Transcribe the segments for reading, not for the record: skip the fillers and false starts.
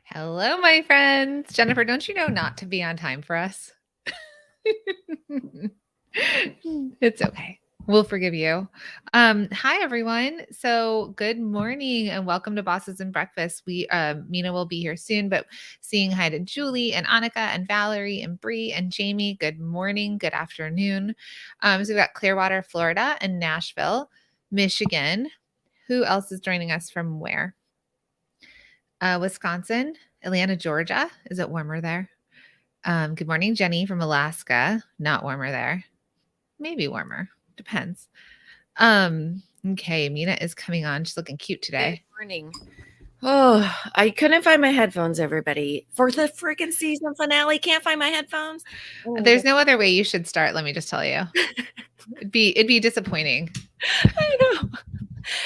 Hello, my friends. Jennifer, don't you know not to be on time for us? It's okay. We'll forgive you. Hi everyone. So good morning and welcome to Bosses and Breakfast. Minna will be here soon, but seeing hi to Julie and Annika and Valerie and Bree and Jamie. Good morning, good afternoon. So we've got Clearwater, Florida and Nashville, Michigan. Who else is joining us from where? Wisconsin, Atlanta, Georgia. Is it warmer there? Good morning, Jenny from Alaska. Not warmer there. Maybe warmer. Depends. Okay, Minna is coming on. She's looking cute Good today. morning. Oh, I couldn't find my headphones, everybody. For the freaking season finale, can't find my headphones. Oh my There's God. no other way you should start, let me just tell you. It'd be disappointing. I know.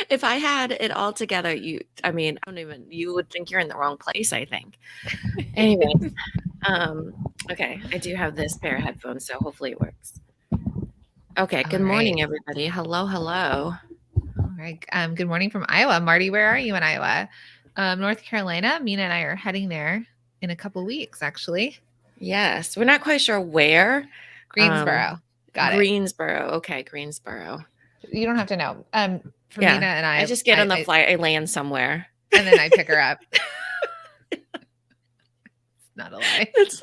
If I had it all together, you would think you're in the wrong place, I think. Anyway, okay, I do have this pair of headphones, so hopefully it works. Okay, All good right. morning, everybody. Hello. All right. Good morning from Iowa. Marty, where are you in Iowa? North Carolina. Minna and I are heading there in a couple weeks, actually. Yes, we're not quite sure where. Greensboro. Got it. Greensboro. Okay, Greensboro. You don't have to know. For Yeah, Minna and I just get on the flight, I land somewhere. and then I pick her up. It's not a lie. That's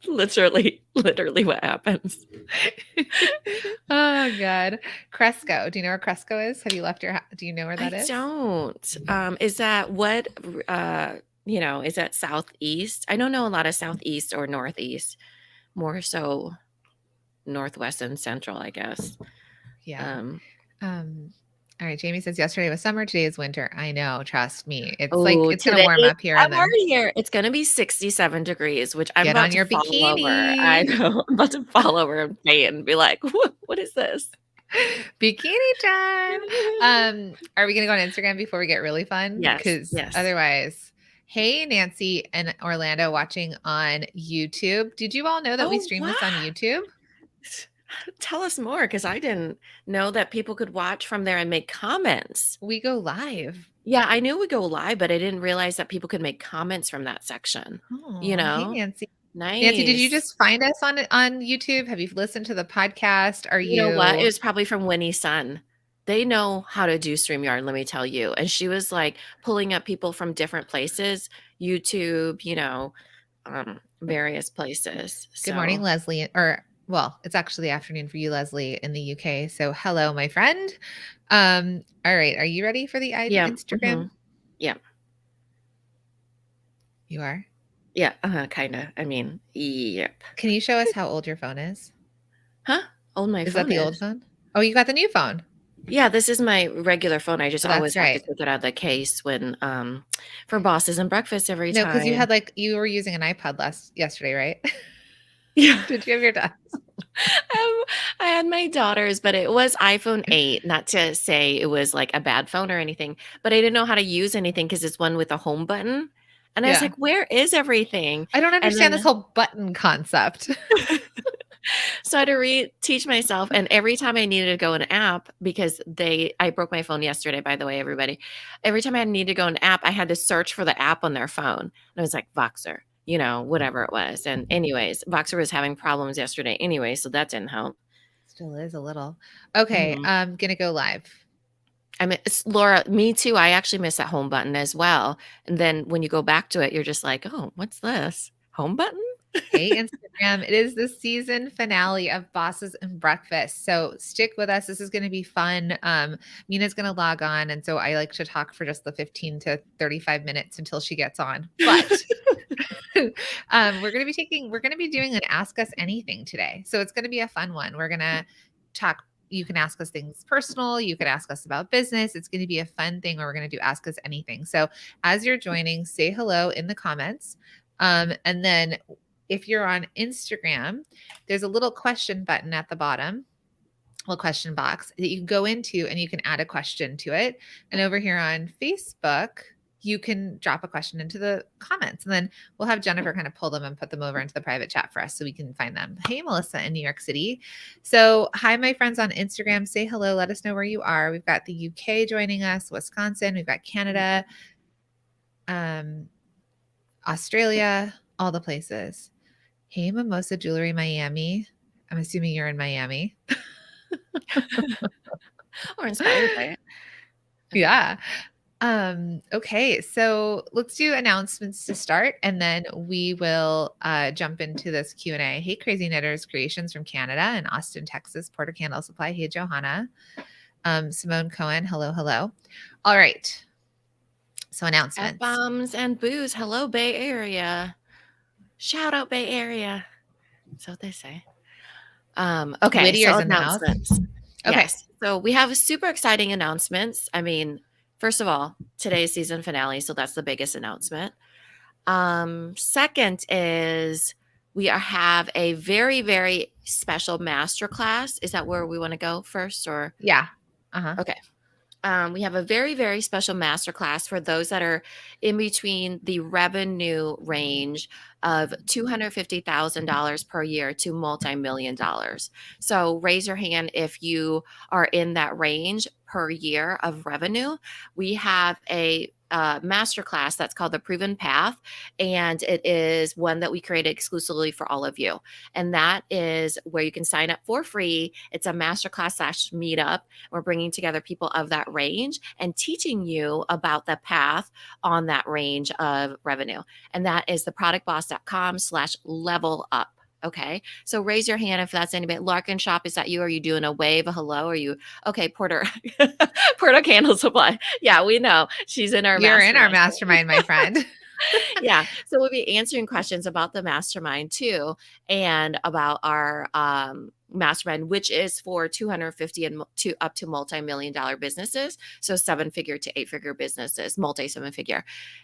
literally what happens. Oh God. Cresco. Do you know where Cresco is? Have you left your house? Do you know where that I is? don't. Is that what, is that southeast? I don't know a lot of southeast or northeast, more so northwest and central, I guess. Yeah. All right. Jamie says yesterday was summer. Today is winter. I know. Trust me. It's it's today, gonna warm up here. I'm And then already here. It's going to be 67 degrees, which I'm get about on to your fall over. I bikini. know. I'm about to fall over and pay and be like, what is this? Bikini time. Are we gonna go on Instagram before we get really fun? Yes. Because Yes. otherwise, hey Nancy and Orlando watching on YouTube. Did you all know that we stream this on YouTube? Tell us more, because I didn't know that people could watch from there and make comments. We go live. Yeah, I knew we go live, but I didn't realize that people could make comments from that section. Oh, You hey know? Nancy. Nancy, did you Nice. just find us on YouTube? Have you listened to the podcast? Are You know what? It you was probably from Winnie's son. They know how to do StreamYard, let me tell you. And she was like pulling up people from different places, YouTube, various places. Good morning, So Leslie? Or well, it's actually afternoon for you, Leslie, in the UK. So hello, my friend. All right. Are you ready for the yeah. Instagram? Yeah. You are? Yeah, kind of. I mean, yep. Can you show us how old your phone is? Huh? Old my Is phone that the old is. phone? Oh, you got the new phone. Yeah, this is my regular phone. I just Oh, always that's have to right. take it out of the case when for Bosses and Breakfast every No, because time. you were using an iPod yesterday, right? Yeah. Did you have your daughter? I had my daughters, but it was iPhone 8, not to say it was like a bad phone or anything, but I didn't know how to use anything because it's one with a home button. And I was Yeah. like, where is everything? I don't And understand this then whole button concept. so I had to teach myself. And every time I needed to go in an app, because I broke my phone yesterday, by the way, everybody. Every time I needed to go in an app, I had to search for the app on their phone. And I was like, Voxer, whatever it was. And anyways, Voxer was having problems yesterday anyway, so that didn't help. Still is a little. Okay, Mhm. I'm gonna go live. Laura, me too. I actually miss that home button as well. And then when you go back to it, you're just like, oh, what's this? Home button? Hey, Instagram. It is the season finale of Bosses and Breakfast. So stick with us. This is going to be fun. Mina's going to log on. And so I like to talk for just the 15 to 35 minutes until she gets on. But we're going to be doing an Ask Us Anything today. So it's going to be a fun one. We're going to talk. You can ask us things personal. You could ask us about business. It's going to be a fun thing where we're going to do Ask Us Anything. So as you're joining, say hello in the comments. And then if you're on Instagram, there's a little question button at the bottom, little question box that you can go into and you can add a question to it. And over here on Facebook, you can drop a question into the comments and then we'll have Jennifer kind of pull them and put them over into the private chat for us so we can find them. Hey, Melissa in New York City. So hi, my friends on Instagram, say hello. Let us know where you are. We've got the UK joining us, Wisconsin, we've got Canada. Australia, all the places. Hey, Mimosa Jewelry Miami. I'm assuming you're in Miami. Or inspired by it. Okay. Yeah. Okay, so let's do announcements to start, and then we will jump into this Q&A. Hey, Crazy Knitters Creations from Canada and Austin, Texas, Porter Candle Supply. Hey, Johanna. Simone Cohen, hello, hello. All right, so announcements. F-bombs and booze. Hello, Bay Area. Shout out, Bay Area. That's what they say. Okay, so Whittier's in the house. announcements. Okay. Yes. So we have super exciting announcements. I mean, first of all, today's season finale, so that's the biggest announcement. Second is have a very, very special masterclass. Is that where we want to go first, or? Yeah. Uh-huh. Okay. We have a very, very special masterclass for those that are in between the revenue range of $250,000 per year to multi-million dollars. So raise your hand if you are in that range per year of revenue. We have a masterclass that's called the Proven Path, and it is one that we created exclusively for all of you. And that is where you can sign up for free. It's a masterclass / meetup. We're bringing together people of that range and teaching you about the path on that range of revenue. And that is theproductboss.com/level up. Okay. So raise your hand if that's anybody. Larkin Shop, is that you? Are you doing a wave, a hello? Are you okay? Porter, Porter Candle Supply. Yeah, we know she's in our You're in our mastermind. mastermind, my friend. Yeah. So we'll be answering questions about the mastermind too, and about our mastermind, which is for 250 and to up to multi-million dollar businesses. So 7-figure to 8-figure businesses, multi 7-figure.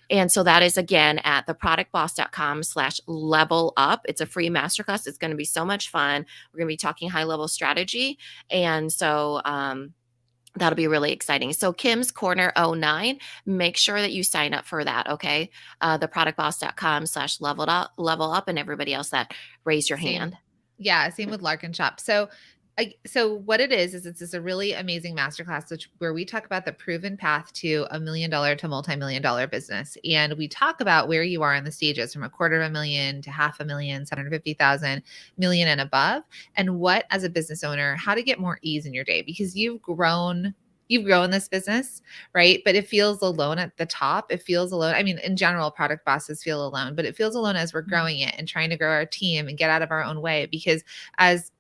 And so that is again at theproductboss.com/level up. It's a free masterclass. It's going to be so much fun. We're going to be talking high level strategy. And so, that'll be really exciting. So Kim's Corner 09, make sure that you sign up for that. Okay. Theproductboss.com/level up, and everybody else that raise your Same. hand. Yeah, same with Larkin Shop. So what it is it's a really amazing masterclass where we talk about the proven path to $1 million to multi-million dollar business. And we talk about where you are in the stages from $250,000 to $500,000, 750,000, million and above. And what, as a business owner, how to get more ease in your day, because you've grown this business, right? But it feels alone at the top. It feels alone. I mean, in general, product bosses feel alone, but it feels alone as we're growing it and trying to grow our team and get out of our own way, because as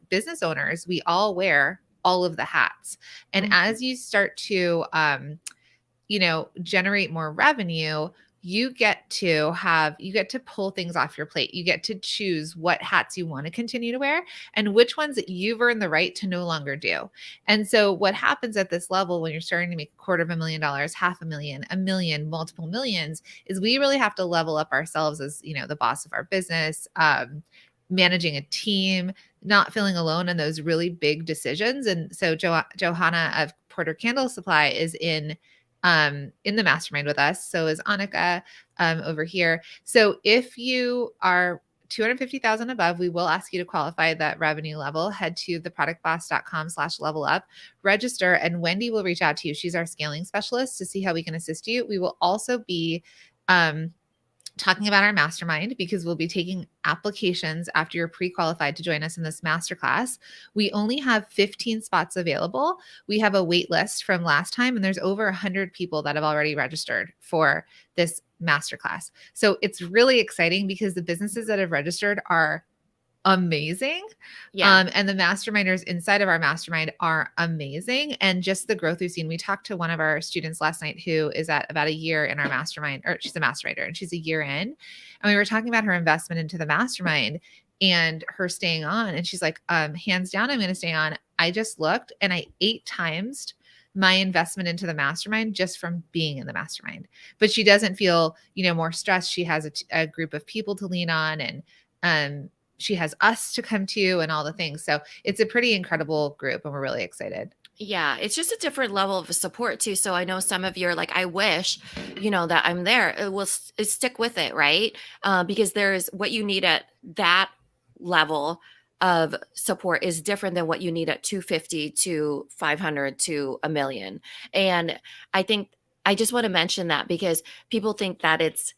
business owners, we all wear all of the hats. And as you start to generate more revenue, you get to pull things off your plate. You get to choose what hats you want to continue to wear and which ones that you've earned the right to no longer do. And so what happens at this level when you're starting to make $250,000, $500,000, $1 million, multiple millions, is we really have to level up ourselves as, the boss of our business, managing a team, not feeling alone in those really big decisions. And so Johanna of Porter Candle Supply is in the mastermind with us. So is Annika over here. So if you are 250,000 above, we will ask you to qualify that revenue level. Head to theproductboss.com/level up, register, and Wendy will reach out to you. She's our scaling specialist to see how we can assist you. We will also be talking about our mastermind, because we'll be taking applications after you're pre-qualified to join us in this masterclass. We only have 15 spots available. We have a wait list from last time, and there's over 100 people that have already registered for this masterclass. So it's really exciting because the businesses that have registered are amazing. Yeah. And the masterminders inside of our mastermind are amazing. And just the growth we've seen. We talked to one of our students last night who is at about a year in our mastermind, or she's a masterminder and she's a year in. And we were talking about her investment into the mastermind and her staying on. And she's like, hands down, I'm going to stay on. I just looked and I 8 times my investment into the mastermind just from being in the mastermind. But she doesn't feel, more stressed. She has a group of people to lean on, and she has us to come to and all the things. So it's a pretty incredible group and we're really excited. Yeah, it's just a different level of support too. So I know some of you are like, I wish, that I'm there. It will stick with it, right? Because there's what you need at that level of support is different than what you need at 250 to 500 to $1 million. And I think I just want to mention that because people think that it's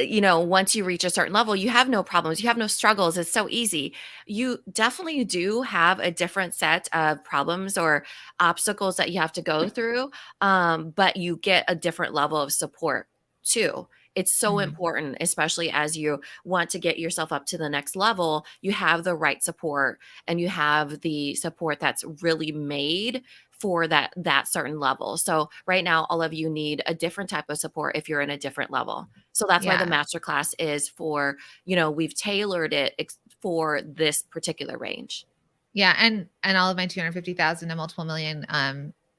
once you reach a certain level, you have no problems, you have no struggles. It's so easy. You definitely do have a different set of problems or obstacles that you have to go through, but you get a different level of support too. It's so Mhm. important, especially as you want to get yourself up to the next level. You have the right support, and you have the support that's really made for that certain level. So right now, all of you need a different type of support if you're in a different level. So that's why the Yeah. masterclass is for, we've tailored it for this particular range. Yeah, and all of my 250,000 and multiple million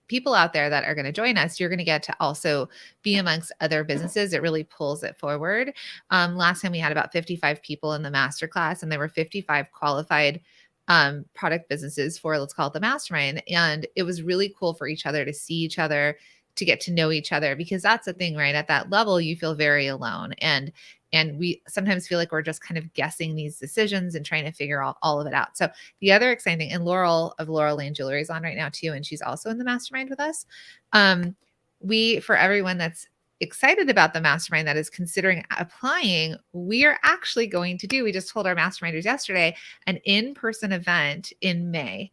people out there that are going to join us, you're going to get to also be amongst other businesses. It really pulls it forward. Last time we had about 55 people in the masterclass, and there were 55 qualified product businesses for, let's call it, the mastermind. And it was really cool for each other to see each other, to get to know each other, because that's the thing, right? At that level, you feel very alone. And we sometimes feel like we're just kind of guessing these decisions and trying to figure all of it out. So the other exciting thing, and Laurel of Laurel Lane Jewelry is on right now too, and she's also in the mastermind with us. For everyone that's excited about the mastermind that is considering applying, we are actually going to do, we just told our masterminders yesterday, an in-person event in May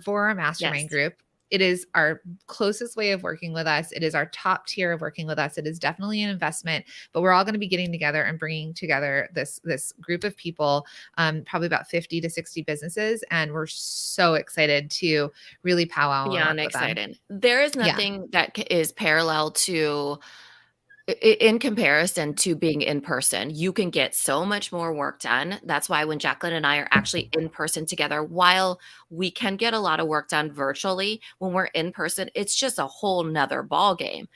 for our mastermind Yes. group. It is our closest way of working with us. It is our top tier of working with us. It is definitely an investment, but we're all going to be getting together and bringing together this group of people, probably about 50 to 60 businesses. And we're so excited to really powwow and work Beyond with them. excited. There is Yeah. nothing that is parallel to in comparison to being in person. You can get so much more work done. That's why when Jacqueline and I are actually in person together, while we can get a lot of work done virtually, when we're in person, it's just a whole nother ball game.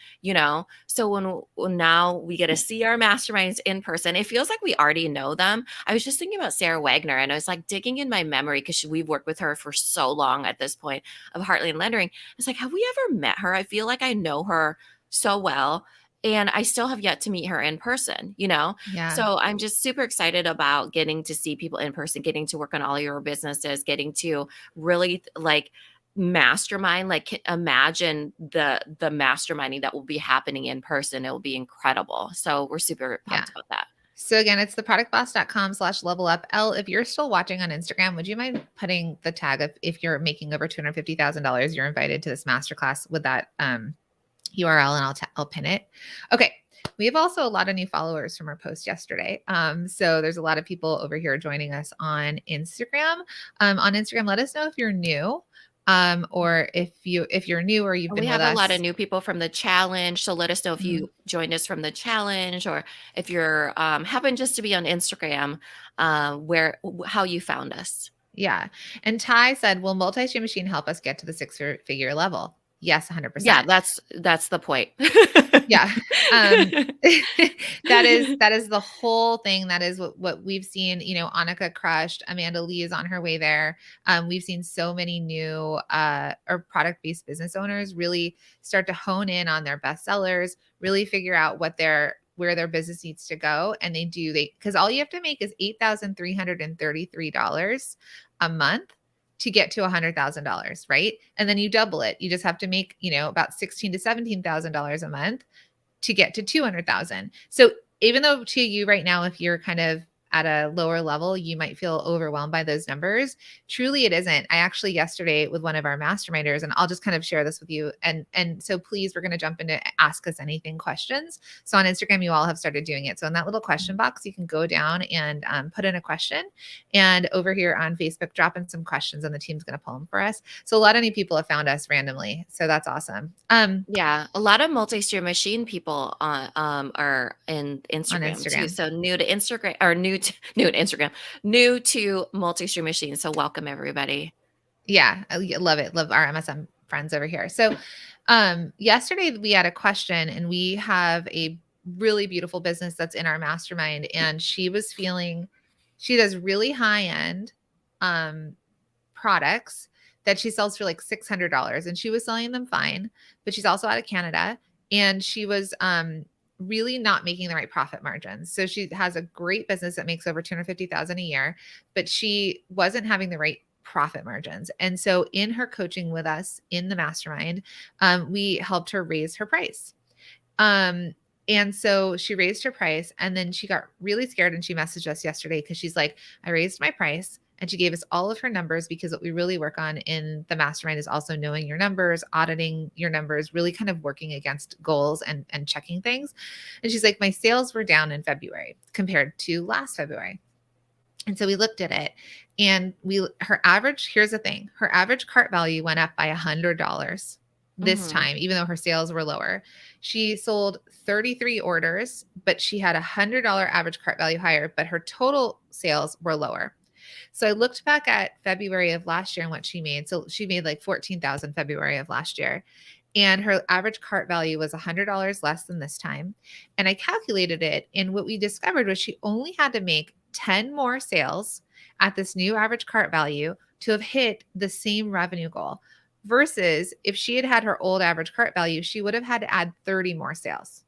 So when now we get to see our masterminds in person, it feels like we already know them. I was just thinking about Sarah Wagner, and I was like digging in my memory because we've worked with her for so long at this point of Heartland Lending. It's like, have we ever met her? I feel like I know her so well, and I still have yet to meet her in person. Yeah. So I'm just super excited about getting to see people in person, getting to work on all your businesses, getting to really like mastermind, like imagine the masterminding that will be happening in person. It will be incredible. So we're super Yeah. pumped about that. So again, it's theproductboss.com/level up. Elle, if you're still watching on Instagram, would you mind putting the tag of, if you're making over $250,000, you're invited to this masterclass with that URL, and I'll pin it. Okay. We have also a lot of new followers from our post yesterday. So there's a lot of people over here joining us on Instagram. On Instagram, let us know if you're new, or if you're new or you've We been with have a lot of us. new people from the challenge. So let us know if Mhm. you joined us from the challenge, or if you're happen just to be on Instagram, how you found us. Yeah. And Ty said, will multi-stream machine help us get to the six-figure level? Yes, Yeah, 100%. that's the point. Yeah. Um, that is the whole thing. That is what we've seen. Annika crushed. Amanda Lee is on her way there. We've seen so many new or product-based business owners really start to hone in on their best sellers, really figure out where their business needs to go. And because all you have to make is $8,333 a month to get to $100,000, right? And then you double it. You just have to make, about $16,000 to $17,000 a month to get to 200,000. So even though to you right now, if you're kind of at a lower level, you might feel overwhelmed by those numbers. Truly it isn't. I actually yesterday with one of our masterminders, and I'll just kind of share this with you. And so please, we're going to jump into ask us anything questions. So on Instagram, you all have started doing it. So in that little question box, you can go down and put in a question. And over here on Facebook, drop in some questions and the team's going to pull them for us. So a lot of new people have found us randomly. So that's awesome. Yeah, a lot of multi-stream machine people are in On Instagram too. Instagram. So new to Instagram, or new to new to Instagram, new to multi-stream machine. So welcome everybody. Yeah, I love it. Love our MSM friends over here. So, yesterday we had a question, and we have a really beautiful business that's in our mastermind, and she does really high end um, products that she sells for like $600, and she was selling them fine, but she's also out of Canada, and she was really not making the right profit margins. So she has a great business that makes over 250,000 a year, but she wasn't having the right profit margins. And so in her coaching with us in the mastermind, we helped her raise her price. Um, And so she raised her price, and then she got really scared and she messaged us yesterday because she's like, I raised my price. And she gave us all of her numbers, because what we really work on in the mastermind is also knowing your numbers, auditing your numbers, really kind of working against goals and checking things. And she's like, my sales were down in February compared to last February. And so we looked at it, and here's the thing, her average cart value went up by $100 this Mhm. time, even though her sales were lower. She sold 33 orders, but she had $100 average cart value higher, but her total sales were lower. So I looked back at February of last year and what she made. So she made like 14,000 February of last year. And her average cart value was $100 less than this time. And I calculated it. And what we discovered was she only had to make 10 more sales at this new average cart value to have hit the same revenue goal. Versus if she had had her old average cart value, she would have had to add 30 more sales.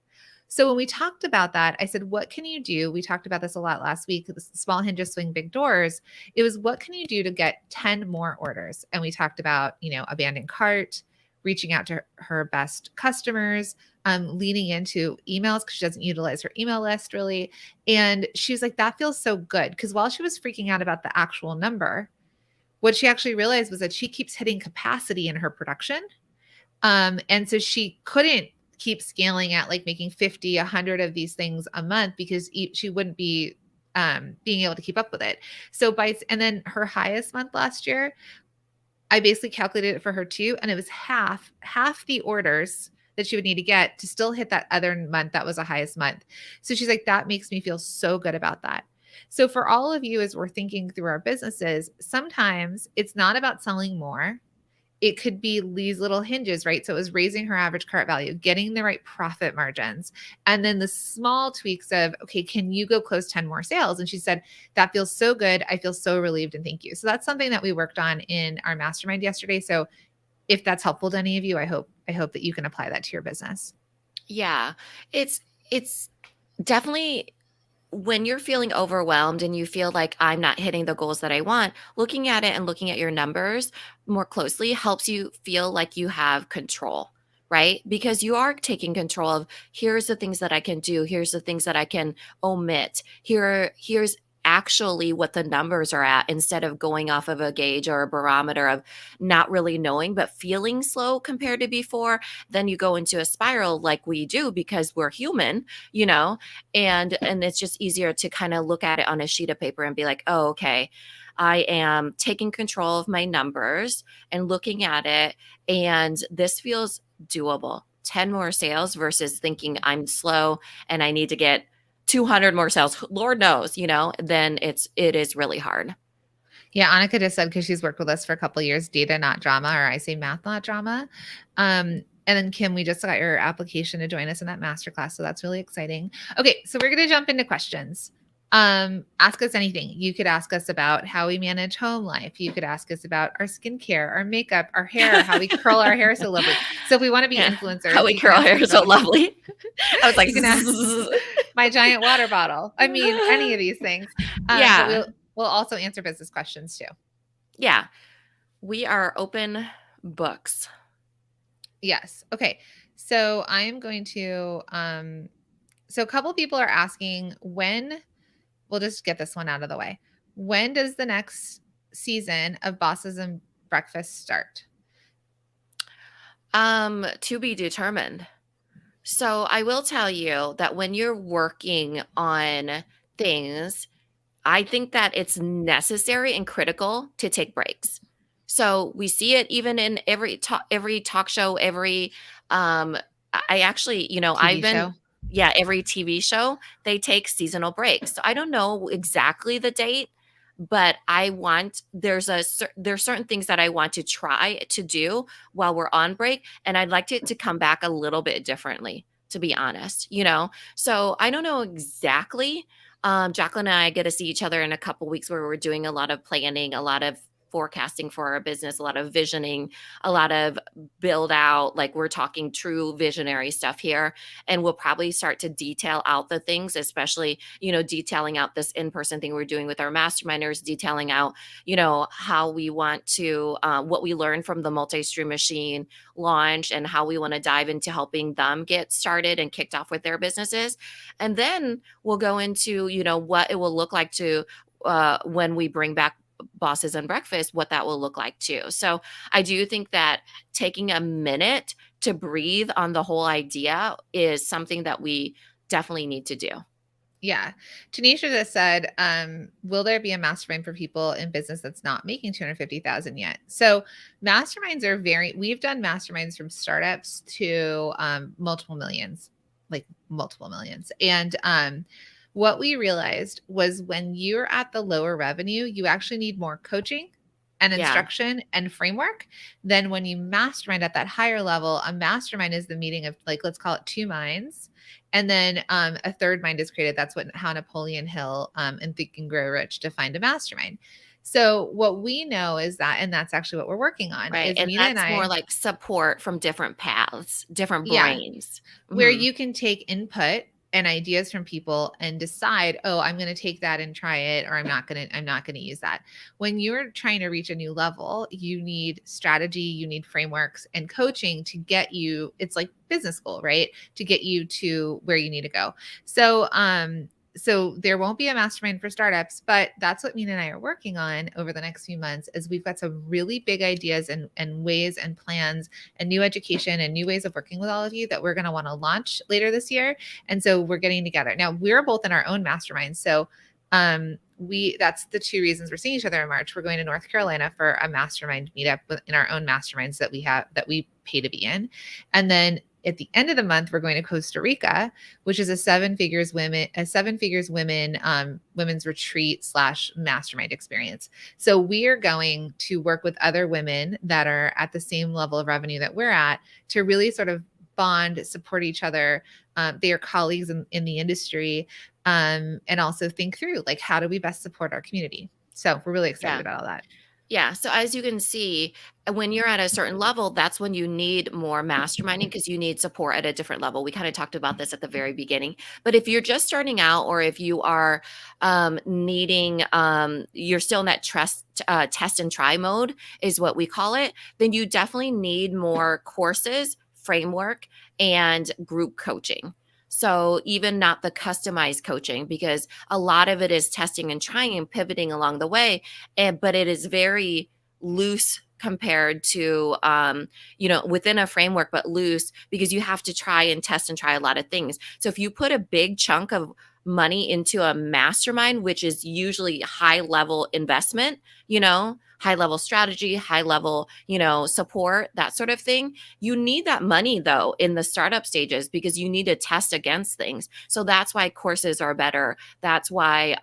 So when we talked about that, I said, what can you do? We talked about this a lot last week, the small hinges swing big doors. It was, what can you do to get 10 more orders? And we talked about, abandoned cart, reaching out to her best customers, leaning into emails because she doesn't utilize her email list really. And she's like, that feels so good. Because while she was freaking out about the actual number, what she actually realized was that she keeps hitting capacity in her production. And so she couldn't keep scaling at like making 50, 100 of these things a month, because she wouldn't be being able to keep up with it. And then her highest month last year, I basically calculated it for her too. And it was half the orders that she would need to get to still hit that other month that was the highest month. So she's like, that makes me feel so good about that. So for all of you, as we're thinking through our businesses, sometimes it's not about selling more. It could be these little hinges, right? So it was raising her average cart value, getting the right profit margins, and then the small tweaks of, okay, can you go close 10 more sales? And she said, that feels so good. I feel so relieved, and thank you. So that's something that we worked on in our mastermind yesterday. So if that's helpful to any of you, I hope that you can apply that to your business. Yeah. It's definitely, when you're feeling overwhelmed and you feel like I'm not hitting the goals that I want, looking at it and looking at your numbers more closely helps you feel like you have control, right? Because you are taking control of, here's the things that I can do, here's the things that I can omit. Here's actually what the numbers are at, instead of going off of a gauge or a barometer of not really knowing but feeling slow compared to before. Then you go into a spiral like we do because we're human, and it's just easier to kind of look at it on a sheet of paper and be like, oh, okay, I am taking control of my numbers and looking at it, and this feels doable. 10 more sales versus thinking I'm slow and I need to get 200 more sales, Lord knows, then it is really hard. Yeah, Annika just said, because she's worked with us for a couple of years, data, not drama, or I say math, not drama. And then Kim, we just got your application to join us in that masterclass. So that's really exciting. Okay, so we're going to jump into questions. Ask us anything. You could ask us about how we manage home life. You could ask us about our skincare, our makeup, our hair, how we curl our hair so lovely. So if we want to be influencers, how we curl hair so lovely. I was like, you can ask my giant water bottle. I mean, any of these things. Yeah. But we'll also answer business questions too. Yeah. We are open books. Yes. Okay. So I am going to, so a couple people are asking we'll just get this one out of the way. When does the next season of Bosses and Breakfast start? To be determined. So I will tell you that when you're working on things, I think that it's necessary and critical to take breaks. So we see it even in every talk show, every I actually, TV show? every TV show, they take seasonal breaks. So I don't know exactly the date, but there's certain things that I want to try to do while we're on break, and I'd like it to come back a little bit differently, to be honest, So I don't know exactly. Jacqueline and I get to see each other in a couple weeks where we're doing a lot of planning, a lot of forecasting for our business, a lot of visioning, a lot of build out, like we're talking true visionary stuff here. And we'll probably start to detail out the things, especially, detailing out this in-person thing we're doing with our masterminders, detailing out, how we want to, what we learned from the multi-stream machine launch and how we want to dive into helping them get started and kicked off with their businesses. And then we'll go into, what it will look like to, when we bring back bosses and breakfast, what that will look like too. So I do think that taking a minute to breathe on the whole idea is something that we definitely need to do. Yeah. Tanisha just said, will there be a mastermind for people in business that's not making 250,000 yet? So masterminds are we've done masterminds from startups to multiple millions, like multiple millions. And what we realized was when you're at the lower revenue, you actually need more coaching and Yeah. instruction and framework than when you mastermind at that higher level. A mastermind is the meeting of, like, let's call it two minds. And then a third mind is created. That's how Napoleon Hill in Think and Grow Rich defined a mastermind. So what we know is that, and that's actually what we're working on, Right. is And Minna and that's more I, like support from different paths, different yeah, brains. where Mhm. you can take input and ideas from people and decide, oh, I'm going to take that and try it, or I'm not going to use that. When you're trying to reach a new level, you need strategy, you need frameworks and coaching to get you. It's like business school, right? To get you to where you need to go. So there won't be a mastermind for startups, but that's what Mina and I are working on over the next few months. Is we've got some really big ideas and ways and plans and new education and new ways of working with all of you that we're going to want to launch later this year. And so we're getting together. Now we're both in our own masterminds. So that's the two reasons we're seeing each other in March. We're going to North Carolina for a mastermind meetup in our own masterminds that we pay to be in. And then at the end of the month, we're going to Costa Rica, which is a seven figures women women's retreat / mastermind experience. So we are going to work with other women that are at the same level of revenue that we're at to really sort of bond, support each other. They are colleagues in the industry, and also think through, like, how do we best support our community? So we're really excited Yeah. about all that. Yeah. So as you can see, when you're at a certain level, that's when you need more masterminding because you need support at a different level. We kind of talked about this at the very beginning. But if you're just starting out, or if you are needing, you're still in that test and try mode, is what we call it, then you definitely need more courses, framework, and group coaching. So even not the customized coaching, because a lot of it is testing and trying and pivoting along the way, but it is very loose compared to within a framework, but loose because you have to try and test and try a lot of things. So if you put a big chunk of money into a mastermind, which is usually high level investment, high level strategy, high level, support, that sort of thing, you need that money though in the startup stages because you need to test against things. So that's why courses are better. That's why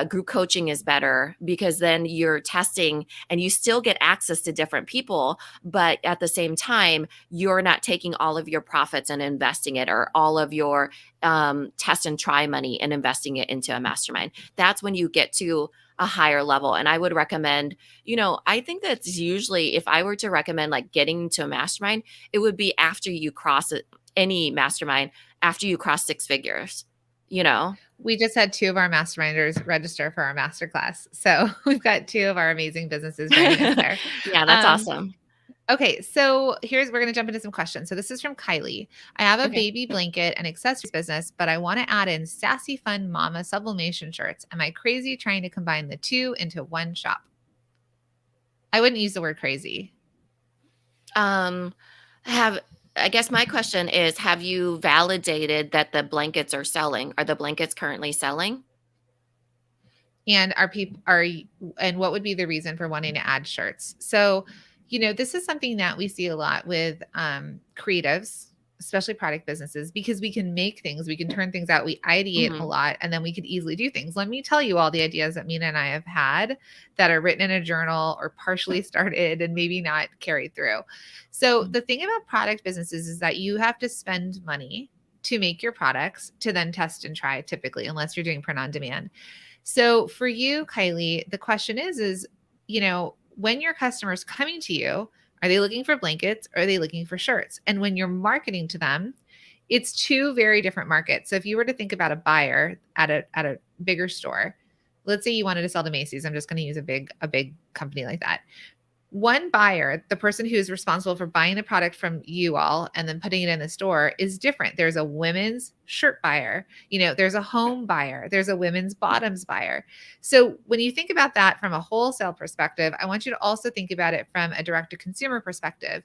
group coaching is better, because then you're testing and you still get access to different people, but at the same time, you're not taking all of your profits and investing it, or all of your test and try money and investing it into a mastermind. That's when you get to a higher level. And I would recommend, I think that's usually, if I were to recommend like getting to a mastermind, it would be after you cross any mastermind, after you cross six figures, We just had two of our masterminders register for our masterclass. So we've got two of our amazing businesses joining us there. Yeah, that's awesome. Okay, so we're going to jump into some questions. So this is from Kylie. I have a Okay. baby blanket and accessories business, but I want to add in sassy fun mama sublimation shirts. Am I crazy trying to combine the two into one shop? I wouldn't use the word crazy. I guess my question is, have you validated that the blankets are selling? Are the blankets currently selling? And and what would be the reason for wanting to add shirts? So, this is something that we see a lot with creatives, especially product businesses, because we can make things, we can turn things out, we ideate a Mhm. lot, and then we could easily do things. Let me tell you all the ideas that Mina and I have had that are written in a journal or partially started and maybe not carried through. So Mm. the thing about product businesses is that you have to spend money to make your products to then test and try, typically, unless you're doing print on demand. So for you, Kylie, the question is when your customer's coming to you, are they looking for blankets or are they looking for shirts? And when you're marketing to them, it's two very different markets. So if you were to think about a buyer at a bigger store, let's say you wanted to sell to Macy's, I'm just going to use a big company like that. One buyer, the person who's responsible for buying the product from you all and then putting it in the store, is different. There's a women's shirt buyer, there's a home buyer, there's a women's bottoms buyer. So when you think about that from a wholesale perspective, I want you to also think about it from a direct to consumer perspective.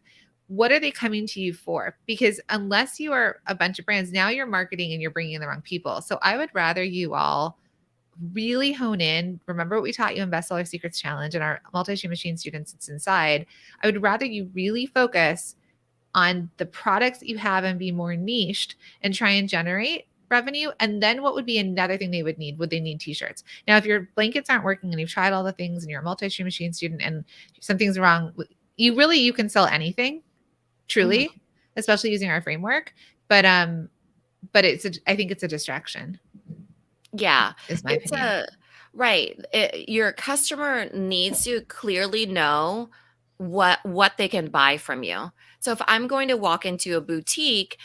What are they coming to you for? Because unless you are a bunch of brands, now you're marketing and you're bringing in the wrong people. So I would rather you all really hone in. Remember what we taught you in Bestseller Secrets Challenge and our multi-stream machine students, it's inside. I would rather you really focus on the products that you have and be more niched and try and generate revenue. And then what would be another thing they would need? Would they need t-shirts? Now, if your blankets aren't working and you've tried all the things and you're a multi-stream machine student and something's wrong, you can sell anything, truly, especially using our framework. But I think it's a distraction. Yeah. Is my opinion. Right. Your customer needs to clearly know what they can buy from you. So if I'm going to walk into a boutique,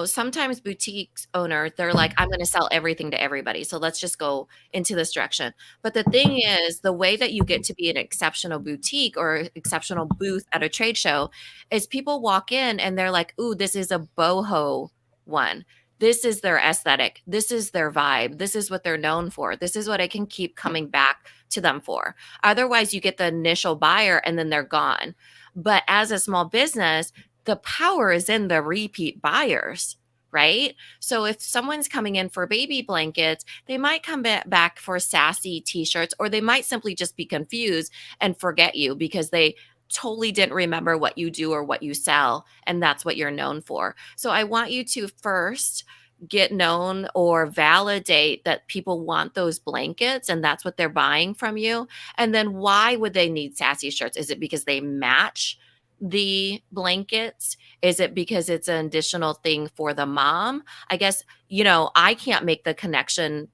sometimes boutiques owners, they're like, I'm going to sell everything to everybody. So let's just go into this direction. But the thing is, the way that you get to be an exceptional boutique or exceptional booth at a trade show is people walk in and they're like, ooh, this is a boho one. This is their aesthetic. This is their vibe. This is what they're known for. This is what I can keep coming back to them for. Otherwise, you get the initial buyer and then they're gone. But as a small business, the power is in the repeat buyers, right? So if someone's coming in for baby blankets, they might come back for sassy t-shirts, or they might simply just be confused and forget you because they totally didn't remember what you do or what you sell, and that's what you're known for. So I want you to first get known or validate that people want those blankets and that's what they're buying from you. And then why would they need sassy shirts? Is it because they match the blankets? Is it because it's an additional thing for the mom? I guess, I can't make the connection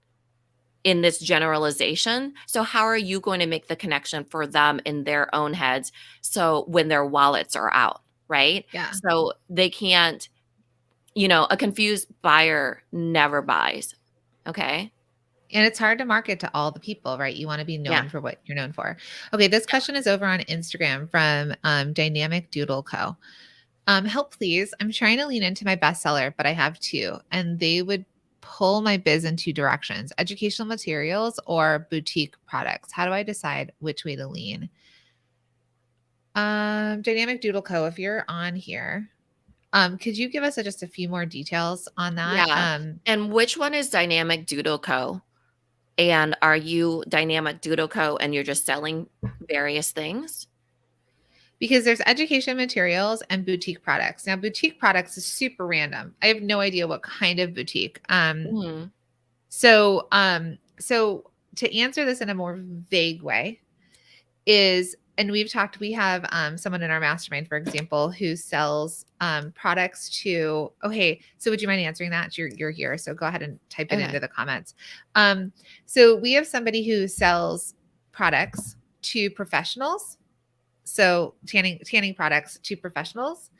in this generalization. So how are you going to make the connection for them in their own heads? So when their wallets are out, right? Yeah. So they can't, a confused buyer never buys. Okay. And it's hard to market to all the people, right? You want to be known for what you're known for. Okay, this question is over on Instagram from Dynamic Doodle Co. Help, please. I'm trying to lean into my bestseller, but I have two, and they would pull my biz in two directions: educational materials or boutique products. How do I decide which way to lean? Dynamic Doodle Co., if you're on here, could you give us just a few more details on that? Yeah. And which one is Dynamic Doodle Co.? And are you Dynamic Doodle Co. and you're just selling various things? Because there's education materials and boutique products. Now, boutique products is super random. I have no idea what kind of boutique. So to answer this in a more vague way is, and we have someone in our mastermind, for example, who sells products to, okay, so would you mind answering that? You're here. So go ahead and type it into the comments. So we have somebody who sells products to professionals. So tanning products to professionals,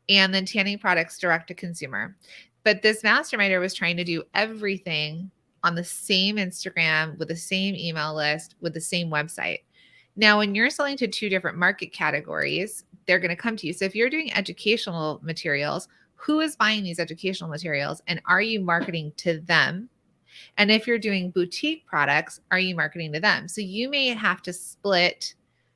and then tanning products direct to consumer. But this masterminder was trying to do everything on the same Instagram with the same email list with the same website. Now, when you're selling to two different market categories, they're going to come to you. So if you're doing educational materials, who is buying these educational materials, and are you marketing to them? And if you're doing boutique products, are you marketing to them? So you may have to split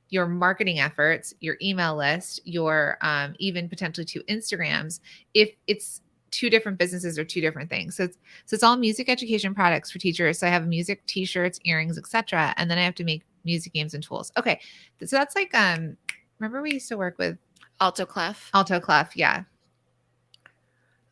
your marketing efforts, your email list, your even potentially two Instagrams, if it's two different businesses or two different things. So it's all music education products for teachers. So I have music t-shirts, earrings, etc. And then I have to make music games and tools. Okay. So that's like, remember we used to work with Alto Clef? Alto Clef, yeah.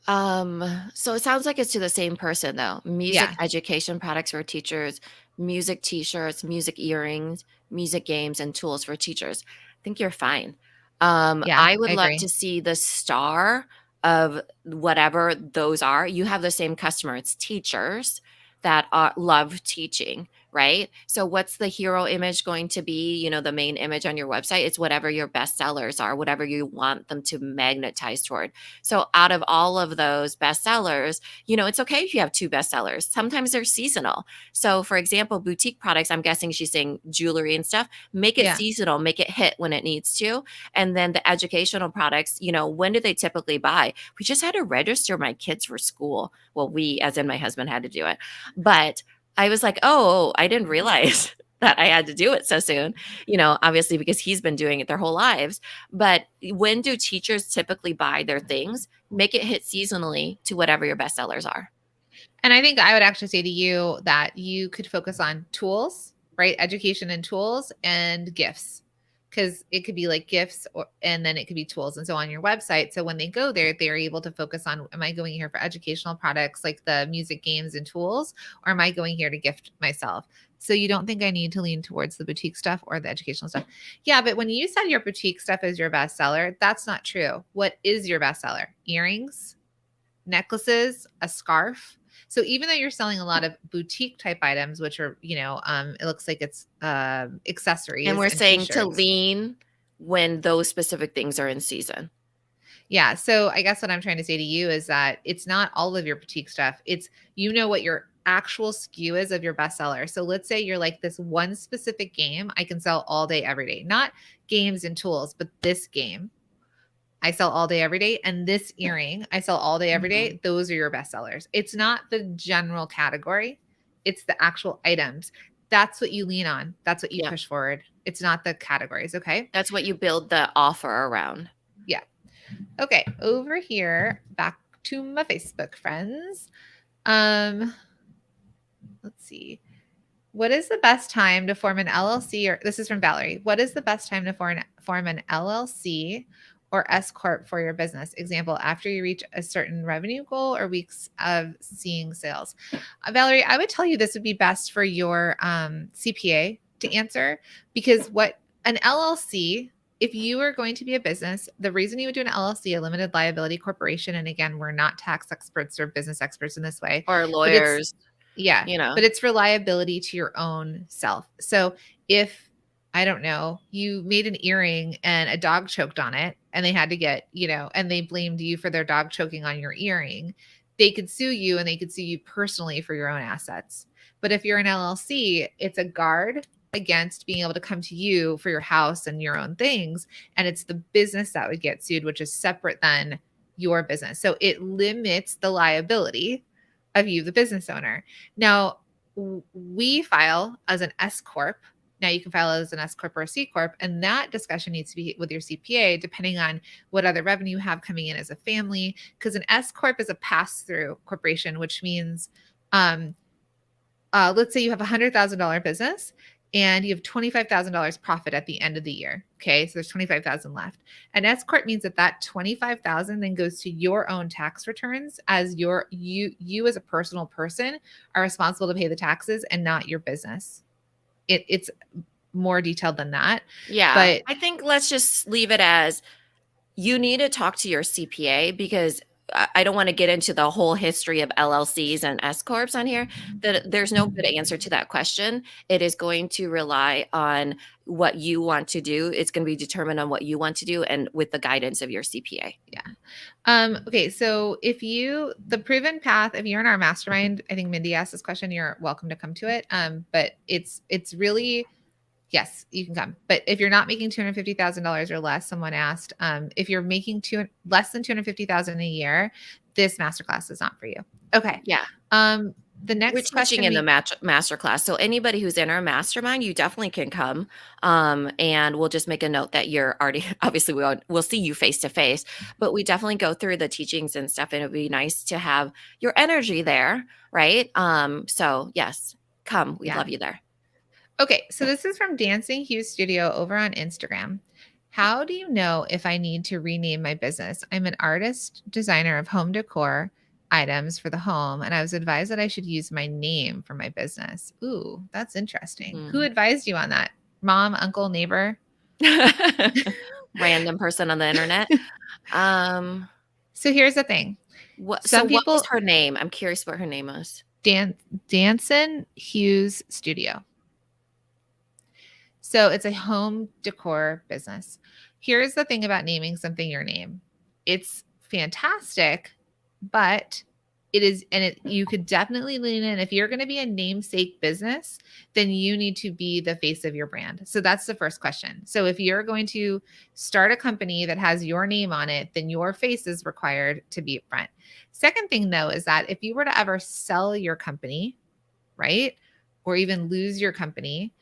So it sounds like it's to the same person though. Music education products for teachers, music t-shirts, music earrings, music games, and tools for teachers. I think you're fine. I would love to see the star of whatever those are. You have the same customer. It's teachers that love teaching, right? So what's the hero image going to be? You know, the main image on your website? It's whatever your best sellers are, whatever you want them to magnetize toward. So out of all of those best sellers, you know, it's okay if you have two best sellers. Sometimes they're seasonal. So for example, boutique products, I'm guessing she's saying jewelry and stuff, make it Yeah. seasonal, make it hit when it needs to. And then the educational products, you know, when do they typically buy? We just had to register my kids for school. Well, we, as in my husband, had to do it. But I was like, "Oh, I didn't realize that I had to do it so soon," you know, obviously because he's been doing it their whole lives. But when do teachers typically buy their things? Make it hit seasonally to whatever your best sellers are. And I think I would actually say to you that you could focus on tools, right? Education and tools and gifts. Because it could be like gifts and then it could be tools. And so on your website, so when they go there, they're able to focus on, am I going here for educational products like the music, games, and tools, or am I going here to gift myself? So you don't think I need to lean towards the boutique stuff or the educational stuff. Yeah, but when you said your boutique stuff is your bestseller, that's not true. What is your bestseller? Earrings, necklaces, a scarf. So even though you're selling a lot of boutique type items, which are, it looks like it's And accessories we're and saying to t-shirts. lean when those specific things are in season. Yeah. So I guess what I'm trying to say to you is that it's not all of your boutique stuff. It's, what your actual SKU is of your bestseller. So let's say you're like this one specific game I can sell all day, every day, not games and tools, but this game I sell all day, every day. And this earring I sell all day, every day. Mhm. Those are your best sellers. It's not the general category. It's the actual items. That's what you lean on. That's what you Yeah. push forward. It's not the categories. Okay. That's what you build the offer around. Yeah. Okay. Over here, back to my Facebook friends. Um, let's see. What is the best time to form an LLC? Or this is from Valerie. What is the best time to form an LLC or S corp for your business? Example: after you reach a certain revenue goal or weeks of seeing sales. Valerie, I would tell you this would be best for your CPA to answer, because what an LLC. If you are going to be a business, the reason you would do an LLC, a limited liability corporation, and again, we're not tax experts or business experts in this way, Or but it's lawyers, yeah, you know. but it's reliability to your own self. So if, I don't know, you made an earring and a dog choked on it and they had to get, and they blamed you for their dog choking on your earring, they could sue you and they could sue you personally for your own assets. But if you're an LLC, it's a guard against being able to come to you for your house and your own things. And it's the business that would get sued, which is separate than your business. So it limits the liability of you, the business owner. Now, we file as an S corp. Now you can file as an S corp or a C corp, and that discussion needs to be with your CPA, depending on what other revenue you have coming in as a family. Because an S corp is a pass-through corporation, which means, let's say you have $100,000 business and you have $25,000 profit at the end of the year. Okay, so there's 25,000 left. An S corp means that 25,000 then goes to your own tax returns, as you as a personal person are responsible to pay the taxes and not your business. It's more detailed than that, Yeah. but I think let's just leave it as you need to talk to your CPA, because I don't want to get into the whole history of LLCs and S corps on here. That there's no good answer to that question. It is going to rely on what you want to do. It's going to be determined on what you want to do and with the guidance of your CPA. yeah. Okay, so the proven path, if you're in our mastermind, I think Mindy asked this question, you're welcome to come to it. But it's really, yes, you can come. But if you're not making $250,000 or less, someone asked, if you're making less than $250,000 a year, this masterclass is not for you. Okay. Yeah. The We're next teaching question in the master class. So anybody who's in our mastermind, you definitely can come. And we'll just make a note that you're already, obviously we'll see you face to face, but we definitely go through the teachings and stuff. And it'd be nice to have your energy there. Right. So yes, come. We'd yeah. love you there. Okay, so this is from Dancing Hughes Studio over on Instagram. How do you know if I need to rename my business? I'm an artist, designer of home decor items for the home, and I was advised that I should use my name for my business. Ooh, that's interesting. Who advised you on that? Mom, uncle, neighbor? Random person on the internet. So here's the thing. What Some was people, her name? I'm curious what her name was. Dan Danson Hughes Studio. So it's a home decor business. Here's the thing about naming something your name. It's fantastic, but it is, and you could definitely lean in. If you're going to be a namesake business, then you need to be the face of your brand. So that's the first question. So if you're going to start a company that has your name on it, then your face is required to be up front. Second thing, though, is that if you were to ever sell your company, right, or even lose your company,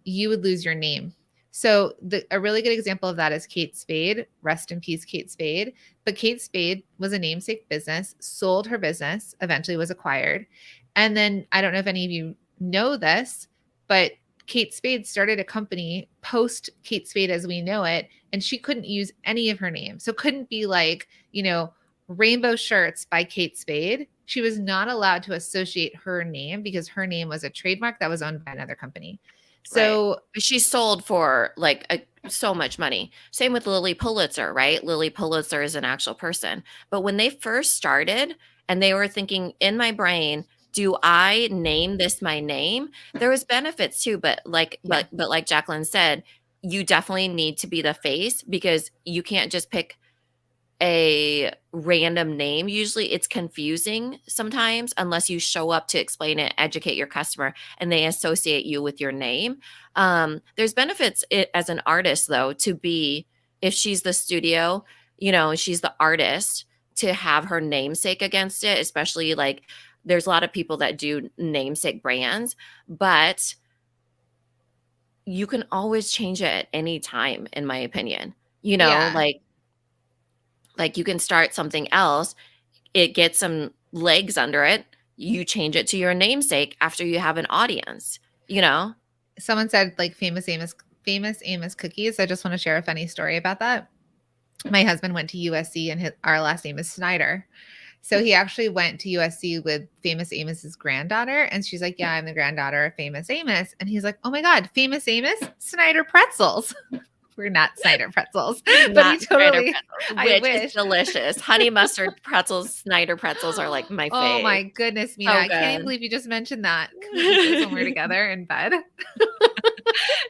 you would lose your name. So a really good example of that is Kate Spade. Rest in peace, Kate Spade. But Kate Spade was a namesake business, sold her business, eventually was acquired. And then I don't know if any of you know this, but Kate Spade started a company post Kate Spade as we know it, and she couldn't use any of her name. So couldn't be like, Rainbow Shirts by Kate Spade. She was not allowed to associate her name because her name was a trademark that was owned by another company. So right. She sold for like so much money. Same with Lily Pulitzer, right? Lily Pulitzer is an actual person. But when they first started and they were thinking in my brain, do I name this my name? There was benefits too, but like Jacqueline said, you definitely need to be the face because you can't just pick a random name. Usually it's confusing sometimes unless you show up to explain it, educate your customer, and they associate you with your name. There's benefits as an artist, though, to be, if she's the studio, she's the artist, to have her namesake against it, especially like there's a lot of people that do namesake brands, but you can always change it at any time, in my opinion. yeah. Like you can start something else, it gets some legs under it, you change it to your namesake after you have an audience, Someone said like famous Amos cookies. I just want to share a funny story about that. My husband went to USC and our last name is Snyder. So he actually went to USC with famous Amos's granddaughter. And she's like, yeah, I'm the granddaughter of famous Amos. And he's like, oh my God, famous Amos, Snyder pretzels. We're not Snyder pretzels, but he totally, I which is wish. delicious. Honey mustard pretzels, Snyder pretzels are like my Oh fave. my goodness, Minna. So I can't even good. believe you just mentioned that. Can we eat those when we're together in bed?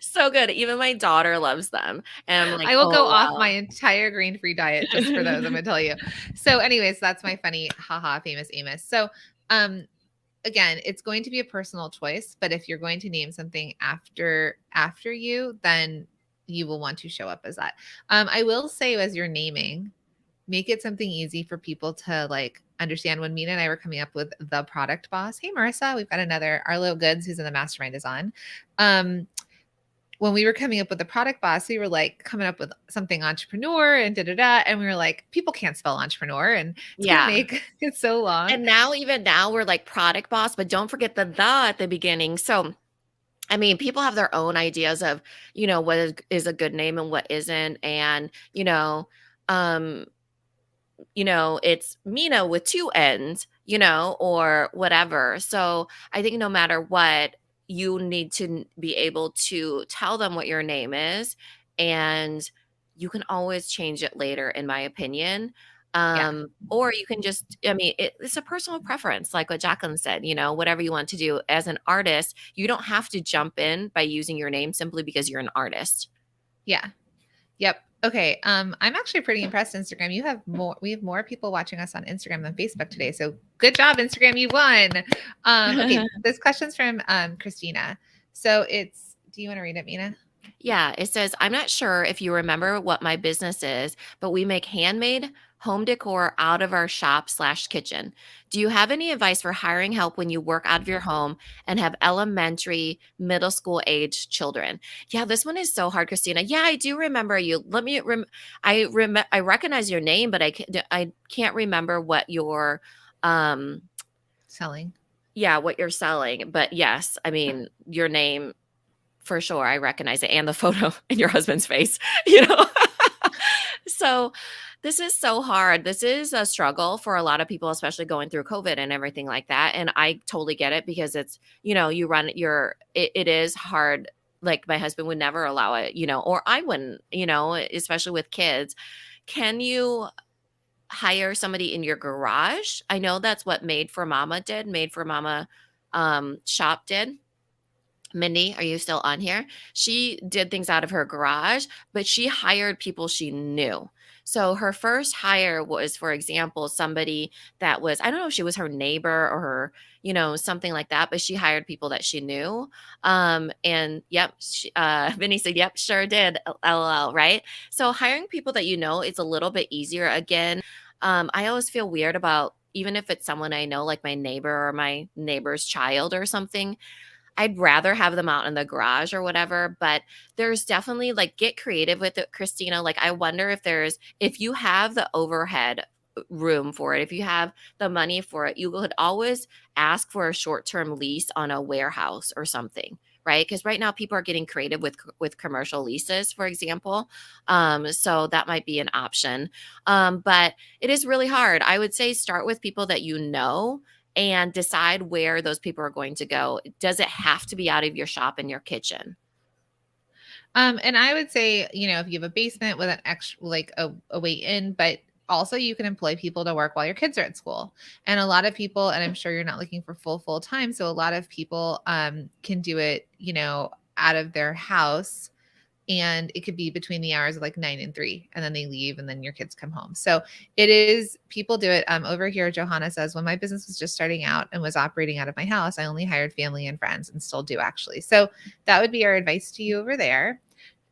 So good. Even my daughter loves them. And I'm like, I will go oh, off wow. my entire grain-free diet just for those, I'm gonna tell you. So anyways, that's my funny haha famous Amos. So again, it's going to be a personal choice, but if you're going to name something after you, then you will want to show up as that. I will say, as you're naming, make it something easy for people to like understand. When Minna and I were coming up with the product boss, hey Marissa, we've got another Arlo Goods who's in the mastermind is on. When we were coming up with the product boss, we were like coming up with something entrepreneur and and we were like, people can't spell entrepreneur, and it's gonna make it so long. And even now we're like product boss, but don't forget the at the beginning. So I mean, people have their own ideas of, what is a good name and what isn't. And, it's Minna with two N's, or whatever. So I think no matter what, you need to be able to tell them what your name is, and you can always change it later, in my opinion. Or you can just, I mean, it's a personal preference, like what Jacqueline said, whatever you want to do as an artist, you don't have to jump in by using your name simply because you're an artist. Yeah. Yep. Okay. I'm actually pretty impressed, Instagram. We have more people watching us on Instagram than Facebook today. So good job, Instagram. You won. Okay. This question's from Christina. So do you want to read it, Minna? Yeah, it says, I'm not sure if you remember what my business is, but we make handmade home decor out of our shop/kitchen. Do you have any advice for hiring help when you work out of your home and have elementary, middle school age children? Yeah, this one is so hard, Christina. Yeah, I do remember you. I recognize your name, but I can't remember what your selling. Yeah, what you're selling. But yes, I mean, your name, for sure, I recognize it, and the photo in your husband's face, So this is so hard. This is a struggle for a lot of people, especially going through COVID and everything like that. And I totally get it because it's, it is hard. Like my husband would never allow it, or I wouldn't, especially with kids. Can you hire somebody in your garage. I know that's what Made for Mama did. Made for Mama shop did. Mindy, are you still on here? She did things out of her garage, but she hired people she knew. So her first hire was, for example, somebody that was, I don't know if she was her neighbor or her, something like that, but she hired people that she knew. And yep, Vinny said, yep, sure did. LOL, right? So hiring people that you know is a little bit easier. Again, I always feel weird about, even if it's someone I know, like my neighbor or my neighbor's child or something, I'd rather have them out in the garage or whatever, but there's definitely, like, get creative with it, Christina. Like, I wonder if you have the overhead room for it, if you have the money for it, you could always ask for a short-term lease on a warehouse or something, right? Because right now people are getting creative with commercial leases, for example. So that might be an option. But it is really hard. I would say start with people that you know and decide where those people are going to go. Does it have to be out of your shop in your kitchen? And I would say, if you have a basement with an extra, like a way in, but also you can employ people to work while your kids are at school. And a lot of people, and I'm sure you're not looking for full time. So a lot of people can do it, out of their house, and it could be between the hours of like 9 and 3, and then they leave and then your kids come home. So it is, people do it. Over here, Johanna says, when my business was just starting out and was operating out of my house, I only hired family and friends, and still do, actually. So that would be our advice to you over there.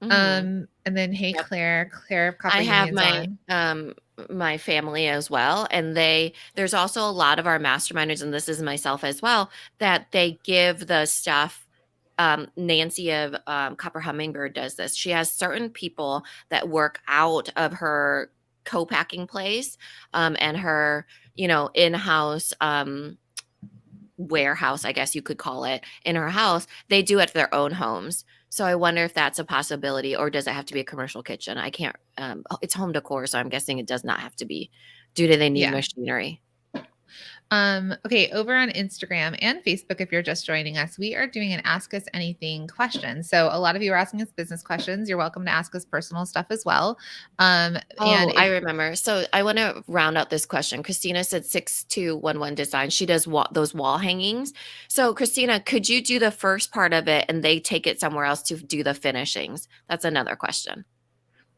Mhm. And then, hey, Yep. Claire of Copper I have Union's on. my family as well, and there's also a lot of our masterminders, and this is myself as well, that they give the stuff. Nancy of Copper Hummingbird does this. She has certain people that work out of her co-packing place, and her, in-house warehouse, I guess you could call it, in her house. They do it at their own homes. So I wonder if that's a possibility, or does it have to be a commercial kitchen? I can't. It's home decor, so I'm guessing it does not have to be. Do they need Yeah. machinery? Okay, over on Instagram and Facebook, if you're just joining us, we are doing an Ask Us Anything question. So a lot of you are asking us business questions. You're welcome to ask us personal stuff as well. And Oh, I if remember. So I want to round out this question. Christina said 6211 design. She does those wall hangings. So Christina, could you do the first part of it and they take it somewhere else to do the finishings? That's another question.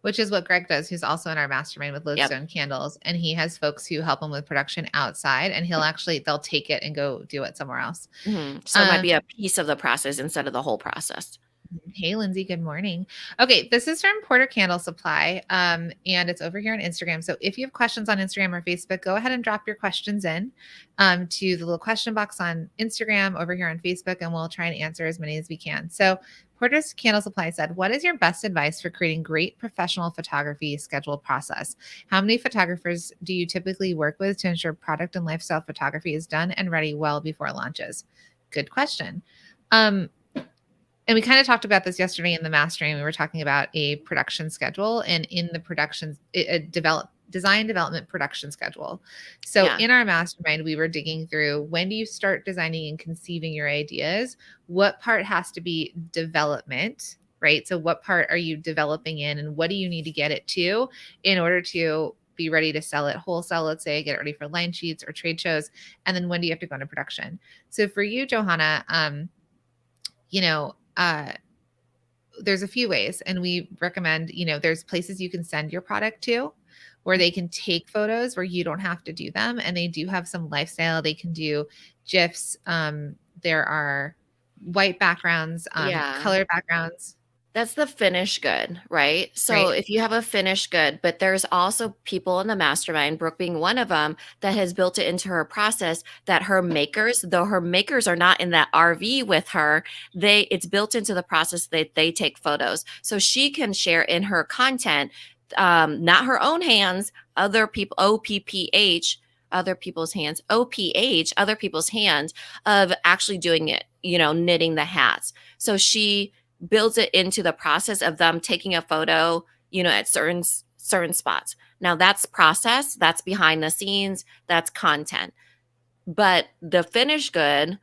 which is what Greg does, who's also in our mastermind with Yep. Lodestone Candles. And he has folks who help him with production outside, and they'll take it and go do it somewhere else. So it might be a piece of the process instead of the whole process. Hey, Lindsay, good morning. Okay, this is from Porter Candle Supply, and it's over here on Instagram. So if you have questions on Instagram or Facebook, go ahead and drop your questions in to the little question box on Instagram, over here on Facebook, and we'll try and answer as many as we can. So Porter's Candle Supply said, what is your best advice for creating great professional photography schedule process? How many photographers do you typically work with to ensure product and lifestyle photography is done and ready well before launches? Good question. And we kind of talked about this yesterday in the mastering. We were talking about a production schedule, and in the production, design development production schedule. So Yeah. in our mastermind, we were digging through, when do you start designing and conceiving your ideas? What part has to be development, right? So what part are you developing in, and what do you need to get it to in order to be ready to sell it wholesale, let's say, get it ready for line sheets or trade shows? And then when do you have to go into production? So for you, Johanna, you know, there's a few ways, and we recommend, there's places you can send your product to where they can take photos where you don't have to do them. And they do have some lifestyle. They can do GIFs. There are white backgrounds, Yeah. color backgrounds, That's the finished good, right? So right? if you have a finished good, but there's also people in the mastermind, Brooke being one of them, that has built it into her process that her makers, though her makers are not in that RV with her, it's built into the process that they take photos. So she can share in her content, not her own hands, other people, OPPH, other people's hands, OPH, other people's hands of actually doing it, knitting the hats. So she builds it into the process of them taking a photo, at certain spots. Now that's process, that's behind the scenes, that's content. But the finished good,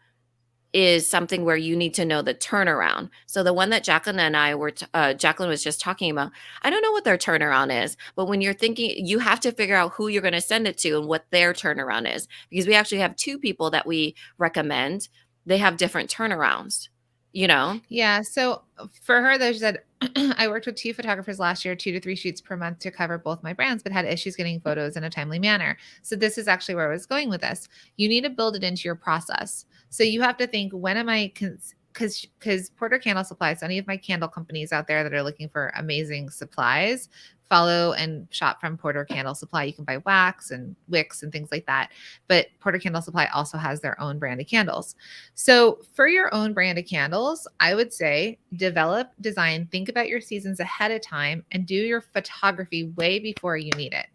is something where you need to know the turnaround. So the one that Jacqueline and I were, Jacqueline was just talking about, I don't know what their turnaround is, but when you're thinking, you have to figure out who you're going to send it to and what their turnaround is, because we actually have two people that we recommend. They have different turnarounds, you know? Yeah. So for her, though, she said, I worked with 2 photographers last year, 2 to 3 shoots per month to cover both my brands, but had issues getting photos in a timely manner. So this is actually where I was going with this. You need to build it into your process. So you have to think, when am I, because Porter Candle Supply, so any of my candle companies out there that are looking for amazing supplies, follow and shop from Porter Candle Supply. You can buy wax and wicks and things like that. But Porter Candle Supply also has their own brand of candles. So for your own brand of candles, I would say develop, design, think about your seasons ahead of time, and do your photography way before you need it.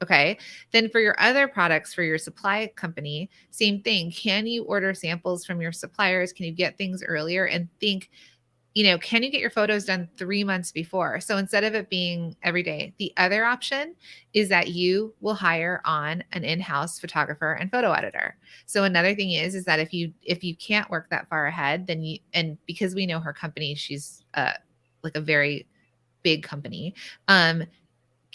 Okay. Then for your other products, for your supply company, same thing. Can you order samples from your suppliers? Can you get things earlier? And think, can you get your photos done 3 months before? So instead of it being every day, the other option is that you will hire on an in-house photographer and photo editor. So another thing is that if you can't work that far ahead, then and because we know her company, she's like a very big company.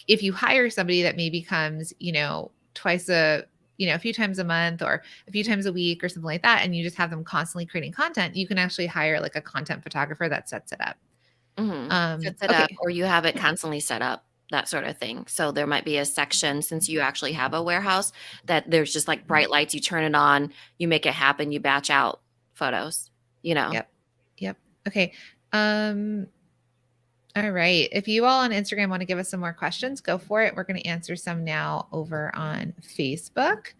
If you hire somebody that maybe comes, a few times a month or a few times a week or something like that, and you just have them constantly creating content, you can actually hire like a content photographer that sets it up. Sets it up, Okay. or you have it constantly set up, that sort of thing. So there might be a section, since you actually have a warehouse, that there's just like bright lights, you turn it on, you make it happen, you batch out photos, you know? Yep. Yep. Okay. Um, all right. If you all on Instagram want to give us some more questions, go for it. We're going to answer some now over on Facebook.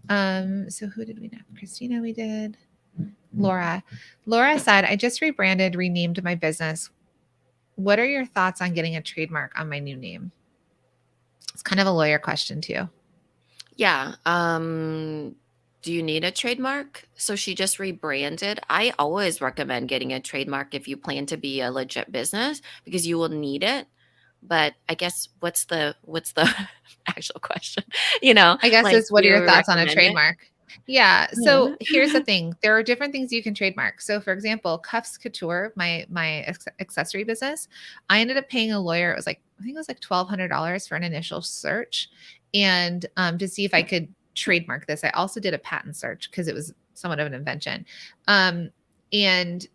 So who did we know? Christina, we did. Laura. Laura said, I just renamed my business. What are your thoughts on getting a trademark on my new name? It's kind of a lawyer question too. Yeah, do you need a trademark? So she just rebranded. I always recommend getting a trademark if you plan to be a legit business, because you will need it. But I guess what's the actual question? I guess Like, is, do what are you your thoughts on a recommend it? trademark? Yeah. So Mhm. here's the thing. There are different things you can trademark. So for example, Cuffs Couture, my accessory business, I ended up paying a lawyer. I think it was like $1,200 for an initial search, and to see if I could trademark this. I also did a patent search because it was somewhat of an invention, and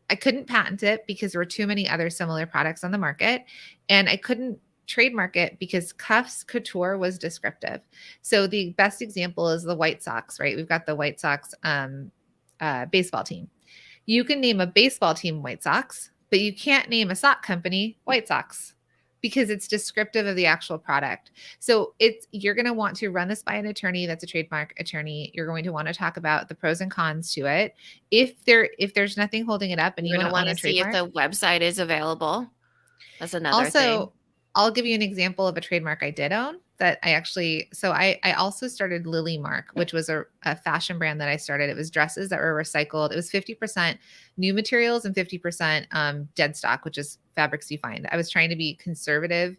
I couldn't patent it because there were too many other similar products on the market, and I couldn't trademark it because Cuffs Couture was descriptive. So the best example is the White Sox, right? We've got the White Sox baseball team. You can name a baseball team White Sox, but you can't name a sock company White Sox because it's descriptive of the actual product. So you're going to want to run this by an attorney that's a trademark attorney. You're going to want to talk about the pros and cons to it. If there's nothing holding it up and you You're want gonna to own wanna a see if trademark. the website is available. That's another thing. Also, I'll give you an example of a trademark I did own that I also started Lily Mark, which was a fashion brand that I started. It was dresses that were recycled. It was 50% new materials and 50% dead stock, which is fabrics you find. I was trying to be conservative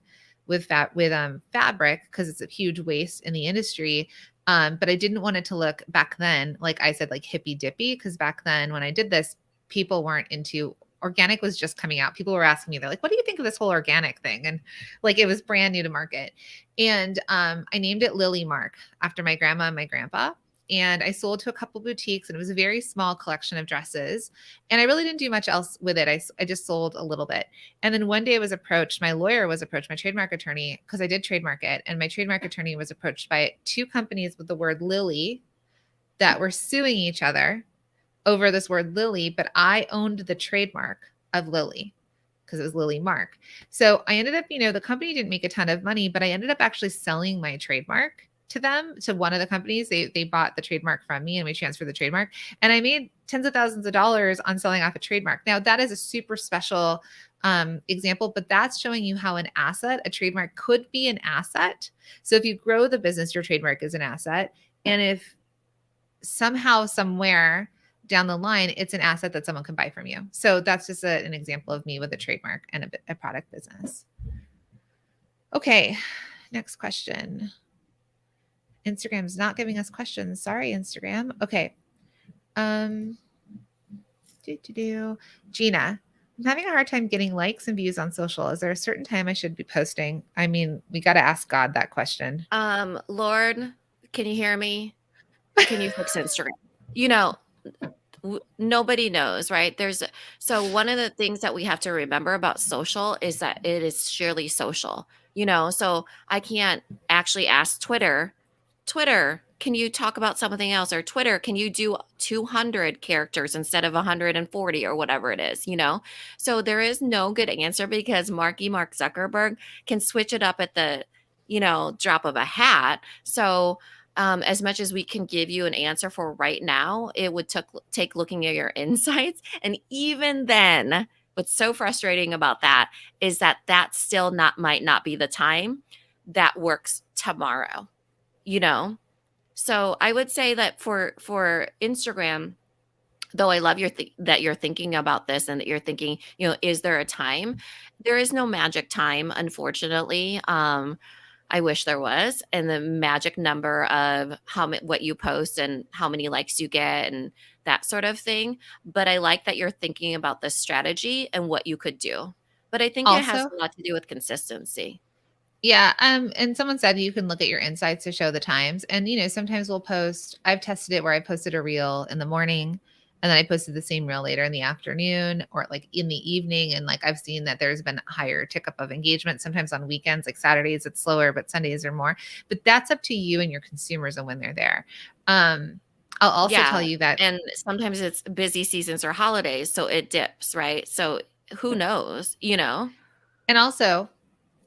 with fabric because it's a huge waste in the industry. But I didn't want it to look, back then, like I said, like hippy dippy, because back then when I did this, people weren't into organic, was just coming out. People were asking me, they're like, what do you think of this whole organic thing? And like, it was brand new to market. And I named it Lily Mark after my grandma and my grandpa. And I sold to a couple boutiques, and it was a very small collection of dresses. And I really didn't do much else with it. I just sold a little bit. And then one day my lawyer was approached, my trademark attorney, because I did trademark it. And my trademark attorney was approached by 2 companies with the word Lily that were suing each other over this word Lily, but I owned the trademark of Lily because it was Lily Mark. So I ended up, the company didn't make a ton of money, but I ended up actually selling my trademark to them, to one of the companies. They bought the trademark from me and we transferred the trademark. And I made tens of thousands of dollars on selling off a trademark. Now that is a super special example, but that's showing you how a trademark could be an asset. So if you grow the business, your trademark is an asset. And if somehow, somewhere down the line, it's an asset that someone can buy from you. So that's just an example of me with a trademark and a product business. Okay, next question. Instagram's not giving us questions. Sorry, Instagram. Okay. Do. Gina, I'm having a hard time getting likes and views on social. Is there a certain time I should be posting? I mean, we got to ask God that question. Lord, can you hear me? Can you fix Instagram? You know, nobody knows, right? So one of the things that we have to remember about social is that it is sheerly social, so I can't actually ask Twitter, can you talk about something else? Or Twitter, can you do 200 characters instead of 140 or whatever it is? So there is no good answer because Mark Zuckerberg can switch it up at the, drop of a hat. So as much as we can give you an answer for right now, it would take looking at your insights. And even then, what's so frustrating about that is that still might not be the time that works tomorrow. So I would say that for Instagram, though I love that you're thinking about this and that you're thinking, is there a time? There is no magic time, unfortunately. I wish there was, and the magic number of what you post and how many likes you get and that sort of thing. But I like that you're thinking about this strategy and what you could do. But I think it has Also, a lot to do with consistency. yeah, and someone said you can look at your insights to show the times. And sometimes we'll post, I've tested it where I posted a reel in the morning and then I posted the same reel later in the afternoon or like in the evening. And like I've seen that there's been higher tick up of engagement. Sometimes on weekends, like Saturdays, it's slower, but Sundays are more. But that's up to you and your consumers and when they're there. I'll also tell Yeah, you that. and sometimes it's busy seasons or holidays, so it dips, right? So who knows? And also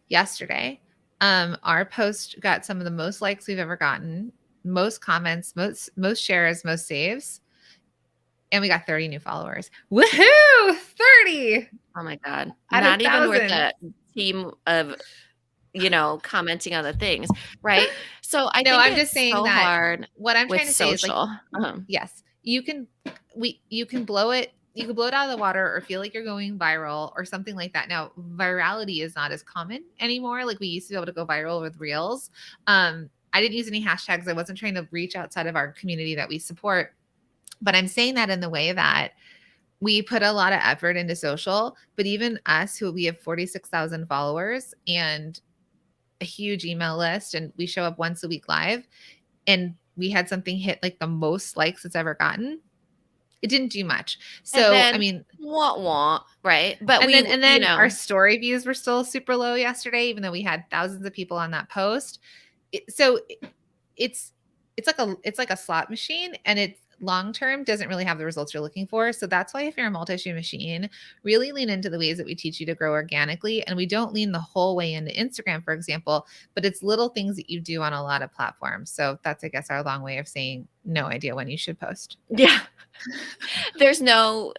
yesterday, our post got some of the most likes we've ever gotten, most comments, most shares, most saves, and we got 30 new followers. Woohoo! 30 Oh my God. out of Not even worth thousands. a team of, commenting on the things, right? So I No, think I'm just it's saying so that hard what I'm with trying to say is like, social. yes, you can blow it. You can blow it out of the water or feel like you're going viral or something like that. Now, virality is not as common anymore. Like we used to be able to go viral with reels. I didn't use any hashtags. I wasn't trying to reach outside of our community that we support. But I'm saying that in the way that we put a lot of effort into social, but even us who we have 46,000 followers and a huge email list and we show up once a week live and we had something hit like the most likes it's ever gotten. It didn't do much. And So, I then mean, wah, right? But and we, then our story views were still super low yesterday, even though we had thousands of people on that post. It's it's like a slot machine, and it's long term doesn't really have the results you're looking for. So that's why if you're a multi-stream machine, really lean into the ways that we teach you to grow organically. And we don't lean the whole way into Instagram, for example, but it's little things that you do on a lot of platforms. So that's, I guess, our long way of saying no idea when you should post. yeah. There's no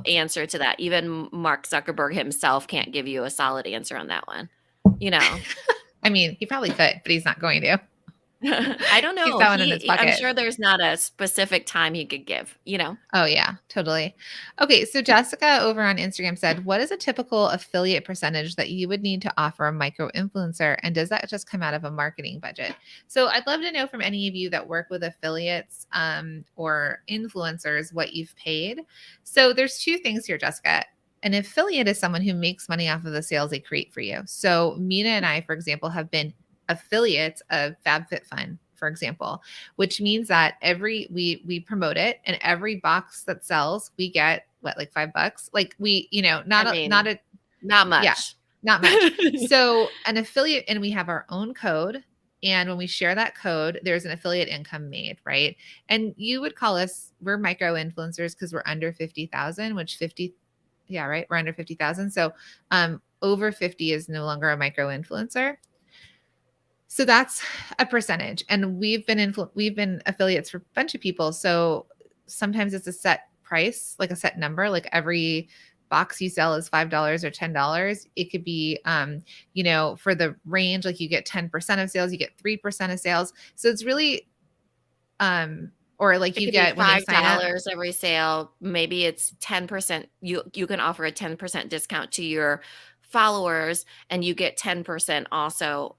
answer to that. Even Mark Zuckerberg himself can't give you a solid answer on that one. I mean, he probably could, but he's not going to. I don't Keep know. that one in his I'm pocket. sure there's not a specific time he could give. Oh, yeah, totally. Okay, so Jessica over on Instagram said, what is a typical affiliate percentage that you would need to offer a micro influencer? And does that just come out of a marketing budget? So I'd love to know from any of you that work with affiliates or influencers what you've paid. So there's two things here, Jessica. An affiliate is someone who makes money off of the sales they create for you. So Minna and I, for example, have been affiliates of FabFitFun, for example, which means that we promote it, and every box that sells, we get what, like $5? Like I mean, not much. Yeah, not much. So an affiliate, and we have our own code. And when we share that code, there's an affiliate income made, right? And you would call us, we're micro influencers because we're under 50,000, yeah, right. We're under 50,000. So over 50 is no longer a micro influencer. So that's a percentage. And we've been affiliates for a bunch of people. So sometimes it's a set price, like a set number, like every box you sell is $5 or $10. It could be, for the range, like you get 10% of sales, you get 3% of sales. So it's really, or like It you could get be when they sign up. $5 every sale. Maybe it's 10%. You can offer a 10% discount to your followers, and you get 10% also,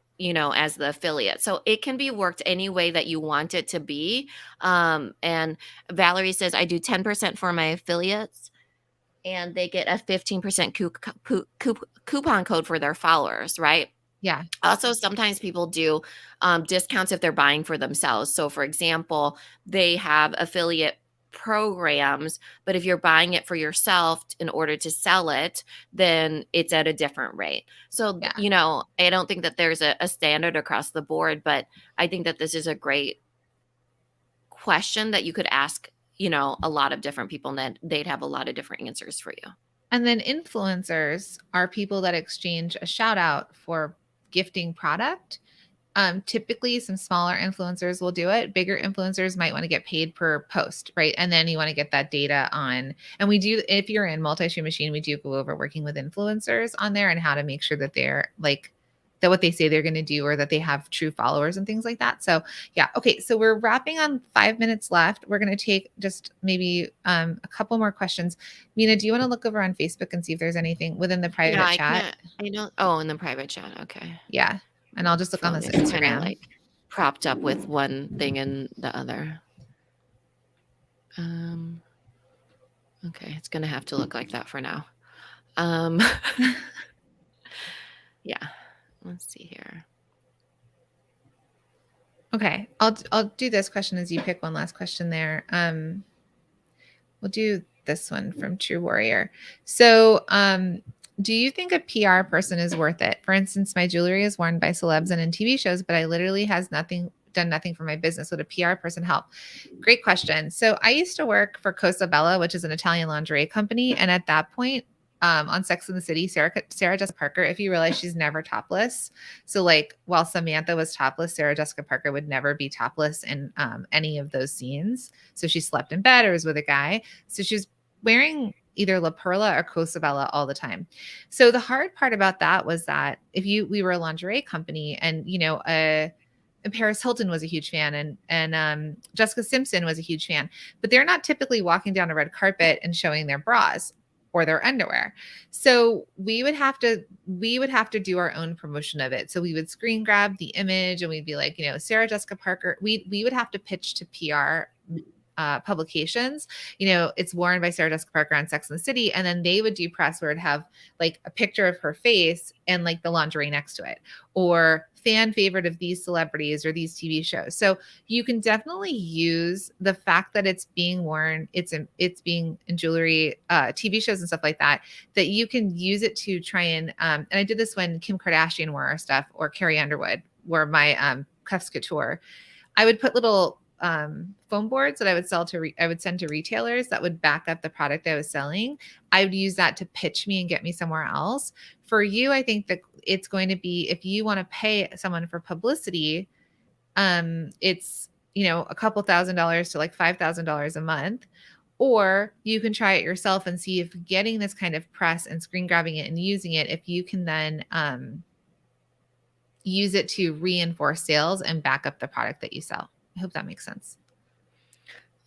as the affiliate. So it can be worked any way that you want it to be. And Valerie says, I do 10% for my affiliates, and they get a 15% coupon code for their followers, right? Yeah. Also, sometimes people do discounts if they're buying for themselves. So, for example, they have affiliate programs, but if you're buying it for yourself in order to sell it, then it's at a different rate. So, Yeah. I don't think that there's a standard across the board, but I think that this is a great question that you could ask, a lot of different people, and that they'd have a lot of different answers for you. And then influencers are people that exchange a shout out for gifting product. Typically, some smaller influencers will do it. Bigger influencers might want to get paid per post, right? And then you want to get that data on. And we do, if you're in Multi-Stream Machine, we do go over working with influencers on there and how to make sure that they're like, that what they say they're going to do, or that they have true followers and things like that. So yeah. Okay. So we're wrapping on 5 minutes left. We're going to take just maybe a couple more questions. Minna, do you want to look over on Facebook and see if there's anything within the Yeah, private I chat? can't. I don't. Oh, in the private chat. Okay. Yeah. And I'll just look on Phone this is kind of Instagram. like propped up with one thing and the other. Okay, it's gonna have to look like that for now. Yeah. Let's see here. Okay, I'll do this question as you pick one last question there. We'll do this one from True Warrior. So, do you think a PR person is worth it? For instance, my jewelry is worn by celebs and in TV shows, but I literally done nothing for my business. Would a PR person help? Great question. So I used to work for Cosa Bella, which is an Italian lingerie company. And at that point, on Sex and the City, Sarah Jessica Parker, if you realize she's never topless. So like while Samantha was topless, Sarah Jessica Parker would never be topless in any of those scenes. So she slept in bed or was with a guy. So she's wearing either La Perla or Cosa Bella all the time. So the hard part about that was that we were a lingerie company, and Paris Hilton was a huge fan, and Jessica Simpson was a huge fan, but they're not typically walking down a red carpet and showing their bras or their underwear. So we would have to do our own promotion of it. So we would screen grab the image and we'd be like, Sarah Jessica Parker. We would have to pitch to PR publications. It's worn by Sarah Jessica Parker on Sex and the City, and then they would do press where it'd have like a picture of her face and like the lingerie next to it, or fan favorite of these celebrities or these TV shows. So you can definitely use the fact that it's being worn, it's being in jewelry, TV shows and stuff like that you can use it to try and I did this when Kim Kardashian wore our stuff, or Carrie Underwood wore my cuffs couture. I would put little foam boards that I would I would send to retailers that would back up the product I was selling. I would use that to pitch me and get me somewhere else. For you, I think that it's going to be, if you want to pay someone for publicity, it's, a couple $1,000s to like $5,000 a month. Or you can try it yourself and see if getting this kind of press and screen grabbing it and using it, if you can then use it to reinforce sales and back up the product that you sell. I hope that makes sense.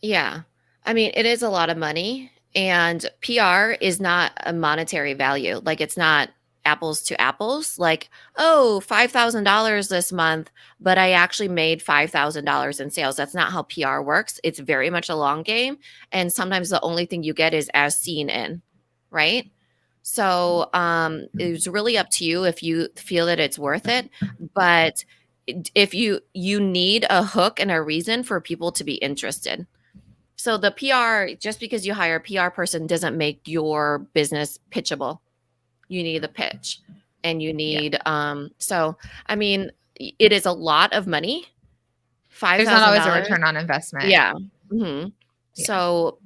Yeah. I mean, it is a lot of money, and PR is not a monetary value. Like, it's not apples to apples. Like, oh, $5,000 this month, but I actually made $5,000 in sales. That's not how PR works. It's very much a long game. And sometimes the only thing you get is as seen in, right? So it's really up to you if you feel that it's worth it. But if you need a hook and a reason for people to be interested. So the PR, just because you hire a PR person doesn't make your business pitchable. You need the pitch, and you need so I mean, it is a lot of money. There's not always a $5,000. return on investment. Yeah. Mm-hmm. Yeah. So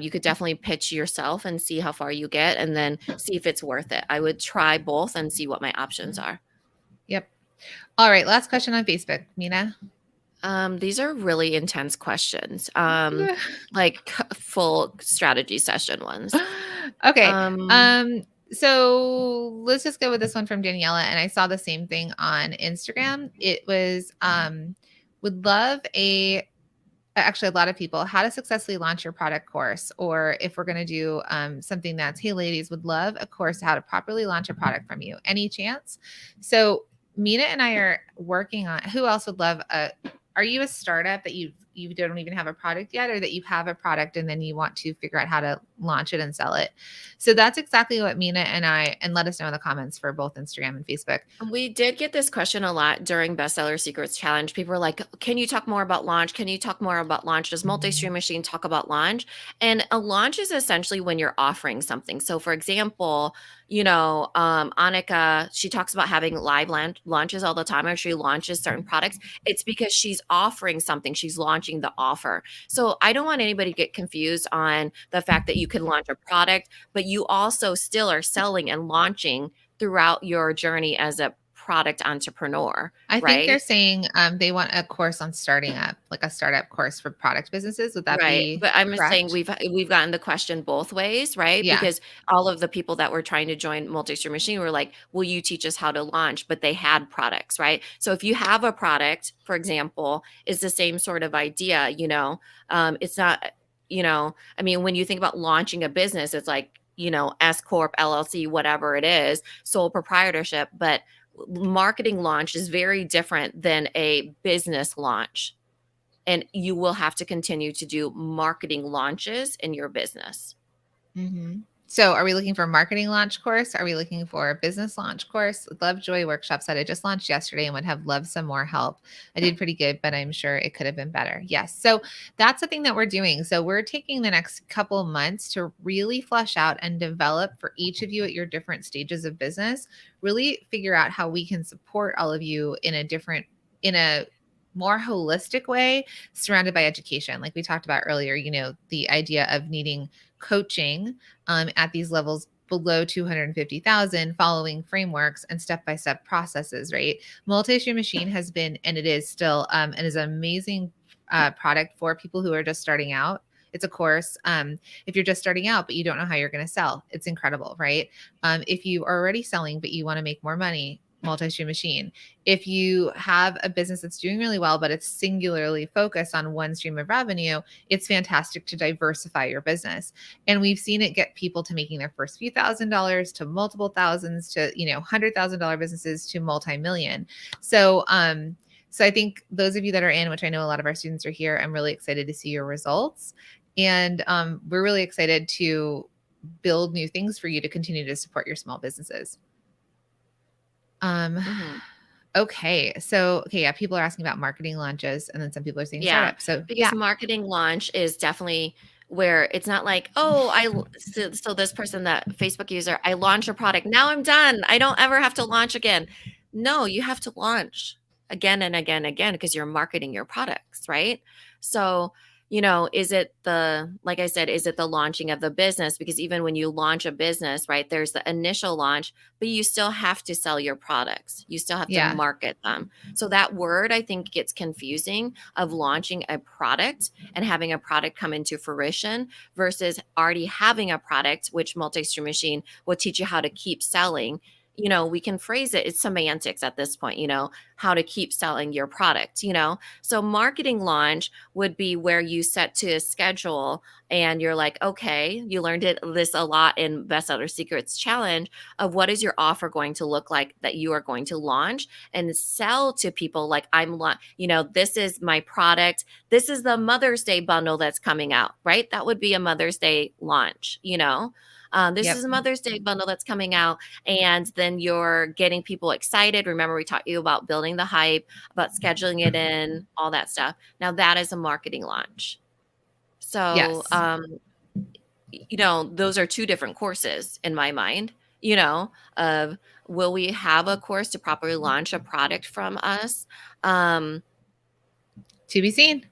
you could definitely pitch yourself and see how far you get, and then see if it's worth it. I would try both and see what my options are. Yep. All right. Last question on Facebook, Minna. These are really intense questions, like full strategy session ones. Okay. So let's just go with this one from Daniela. And I saw the same thing on Instagram. It was, would love actually a lot of people, how to successfully launch your product course, or if we're going to do something that's, hey ladies, would love a course how to properly launch a product from you. Any chance? So Mina and I are working on, who else would love are you a startup that you don't even have a product yet, or that you have a product and then you want to figure out how to launch it and sell it? So that's exactly what Mina and I, and let us know in the comments for both Instagram and Facebook. We did get this question a lot during Bestseller Secrets Challenge. People were like, can you talk more about launch? Can you talk more about launch? Does Multi-Stream Machine talk about launch? And a launch is essentially when you're offering something. So for example, Annika, she talks about having live launches all the time, or she launches certain products. It's because she's offering something. She's launching the offer. So I don't want anybody to get confused on the fact that you can launch a product, but you also still are selling and launching throughout your journey as a product entrepreneur, I think they're right? saying they want a course on starting up, like a startup course for product businesses. Would that Right. be But I'm just saying correct? we've gotten the question both ways, right? Yeah. Because all of the people that were trying to join Multi-Stream Machine were like, will you teach us how to launch? But they had products, right? So if you have a product, for example, it's the same sort of idea, it's not, I mean, when you think about launching a business, it's like, S Corp, LLC, whatever it is, sole proprietorship. But marketing launch is very different than a business launch, and you will have to continue to do marketing launches in your business. Mm-hmm. So are we looking for a marketing launch course? Are we looking for a business launch course? Love Joy Workshop said I just launched yesterday and would have loved some more help. I did pretty good, but I'm sure it could have been better. Yes. So that's the thing that we're doing. So we're taking the next couple months to really flesh out and develop for each of you at your different stages of business, really figure out how we can support all of you in a more holistic way, surrounded by education. Like we talked about earlier, the idea of needing coaching at these levels below 250,000, following frameworks and step-by-step processes, right? Multi-Stream Machine has been, and it is still, and is an amazing product for people who are just starting out. It's a course. If you're just starting out, but you don't know how you're going to sell, it's incredible, right? If you are already selling, but you want to make more money, Multi-Stream Machine. If you have a business that's doing really well, but it's singularly focused on one stream of revenue, it's fantastic to diversify your business. And we've seen it get people to making their first few $1,000s to multiple thousands to, $100,000 businesses to multi-million. So I think those of you that are in, which I know a lot of our students are here, I'm really excited to see your results. And we're really excited to build new things for you to continue to support your small businesses. Okay. So, yeah, people are asking about marketing launches, and then some people are saying startup. So, because marketing launch is definitely where it's not like, so this person, that Facebook user, I launch a product, now I'm done, I don't ever have to launch again. No, you have to launch again and again and again, because you're marketing your products, right? So is it like I said, is it the launching of the business? Because even when you launch a business, right, there's the initial launch, but you still have to sell your products. You still have to market them. So that word, I think, gets confusing, of launching a product and having a product come into fruition versus already having a product, which Multi-Stream Machine will teach you how to keep selling. We can phrase it, it's semantics at this point, how to keep selling your product, So marketing launch would be where you set to a schedule and you're like, okay, you learned this a lot in Bestseller Secrets Challenge, of what is your offer going to look like that you are going to launch and sell to people. Like, this is my product. This is the Mother's Day bundle that's coming out, right? That would be a Mother's Day launch, this is a Mother's Day bundle that's coming out, and then you're getting people excited. Remember, we taught you about building the hype, about scheduling it in, all that stuff. Now that is a marketing launch. So, those are two different courses in my mind, of will we have a course to properly launch a product from us? To be seen.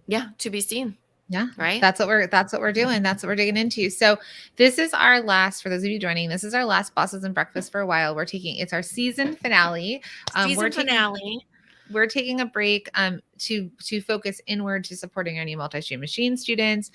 Yeah, to be seen. Yeah. Right. That's what we're doing. That's what we're digging into. So this is our last, for those of you joining, this is our last Bosses and Breakfast for a while. It's our season finale. We're taking a break to focus inward to supporting our new Multi-Stream Machine students.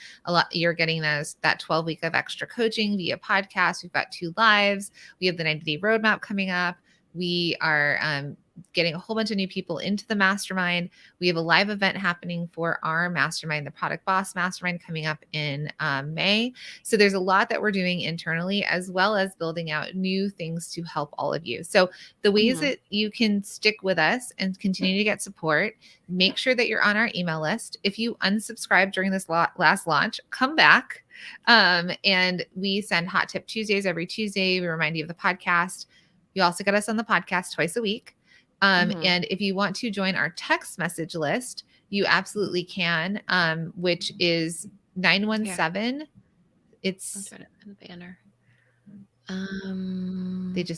You're getting that 12-week of extra coaching via podcast. We've got 2 lives. We have the 90-day roadmap coming up. We are getting a whole bunch of new people into the mastermind. We have a live event happening for our mastermind, the Product Boss Mastermind, coming up in May. So there's a lot that we're doing internally, as well as building out new things to help all of you. So the ways that you can stick with us and continue to get support, make sure that you're on our email list. If you unsubscribe during this last launch, come back. And we send Hot Tip Tuesdays every Tuesday. We remind you of the podcast. You also get us on the podcast twice a week. And if you want to join our text message list, you absolutely can, which is 917. It's the banner.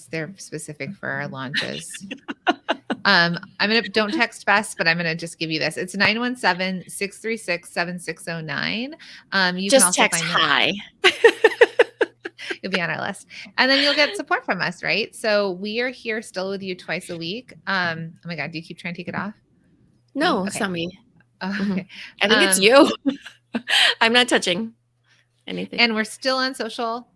They're specific for our launches. Don't text Bess, but I'm going to just give you this. It's 917-636-7609. You just can also text find hi. You'll be on our list. And then you'll get support from us, right? So we are here still with you twice a week. Oh my God, do you keep trying to take it off? No, okay. It's not me. Okay. I think it's you. I'm not touching anything. And we're still on social.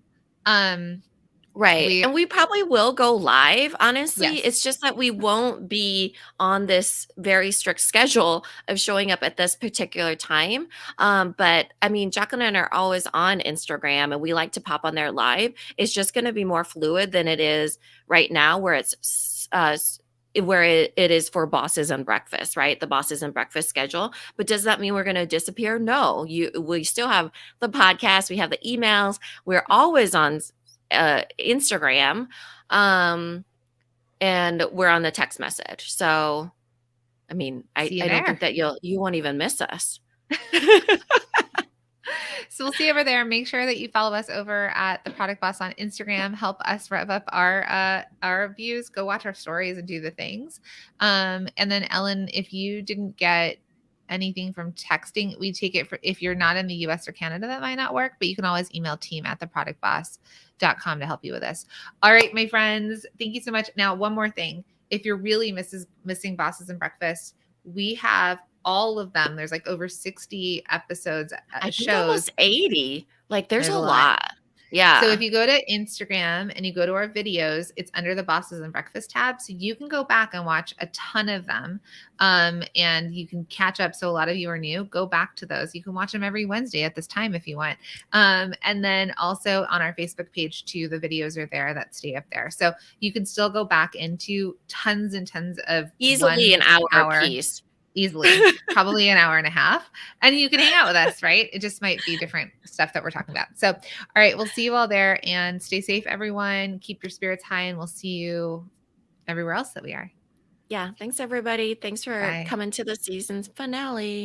Right. And we probably will go live, honestly. Yes. It's just that we won't be on this very strict schedule of showing up at this particular time. But I mean, Jacqueline and I are always on Instagram and we like to pop on there live. It's just going to be more fluid than it is right now, where it's where it is for Bosses and Breakfast, right? The Bosses and Breakfast schedule. But does that mean we're going to disappear? No, we still have the podcast. We have the emails. We're always on Instagram, and we're on the text message. So, I mean, I don't think that you won't even miss us. So we'll see you over there. Make sure that you follow us over at the Product Boss on Instagram. Help us rev up our views. Go watch our stories and do the things. And then Ellen, if you didn't get anything from texting, we take it for, if you're not in the US or Canada, that might not work, but you can always email team@theproductboss.com to help you with this. All right, my friends, thank you so much. Now, one more thing. If you're really missing Bosses and Breakfast, we have all of them. There's like over 60 episodes, shows. Almost 80. Like there's a lot. Yeah. So if you go to Instagram and you go to our videos, it's under the Bosses and Breakfast tab. So you can go back and watch a ton of them. And you can catch up. So a lot of you are new, go back to those. You can watch them every Wednesday at this time if you want. And then also on our Facebook page too, the videos are there that stay up there. So you can still go back into tons and tons of easily an hour piece. Easily, probably an hour and a half. And you can hang out with us, right? It just might be different stuff that we're talking about. So, all right, we'll see you all there and stay safe, everyone. Keep your spirits high and we'll see you everywhere else that we are. Yeah. Thanks, everybody. Thanks for coming to the season's finale.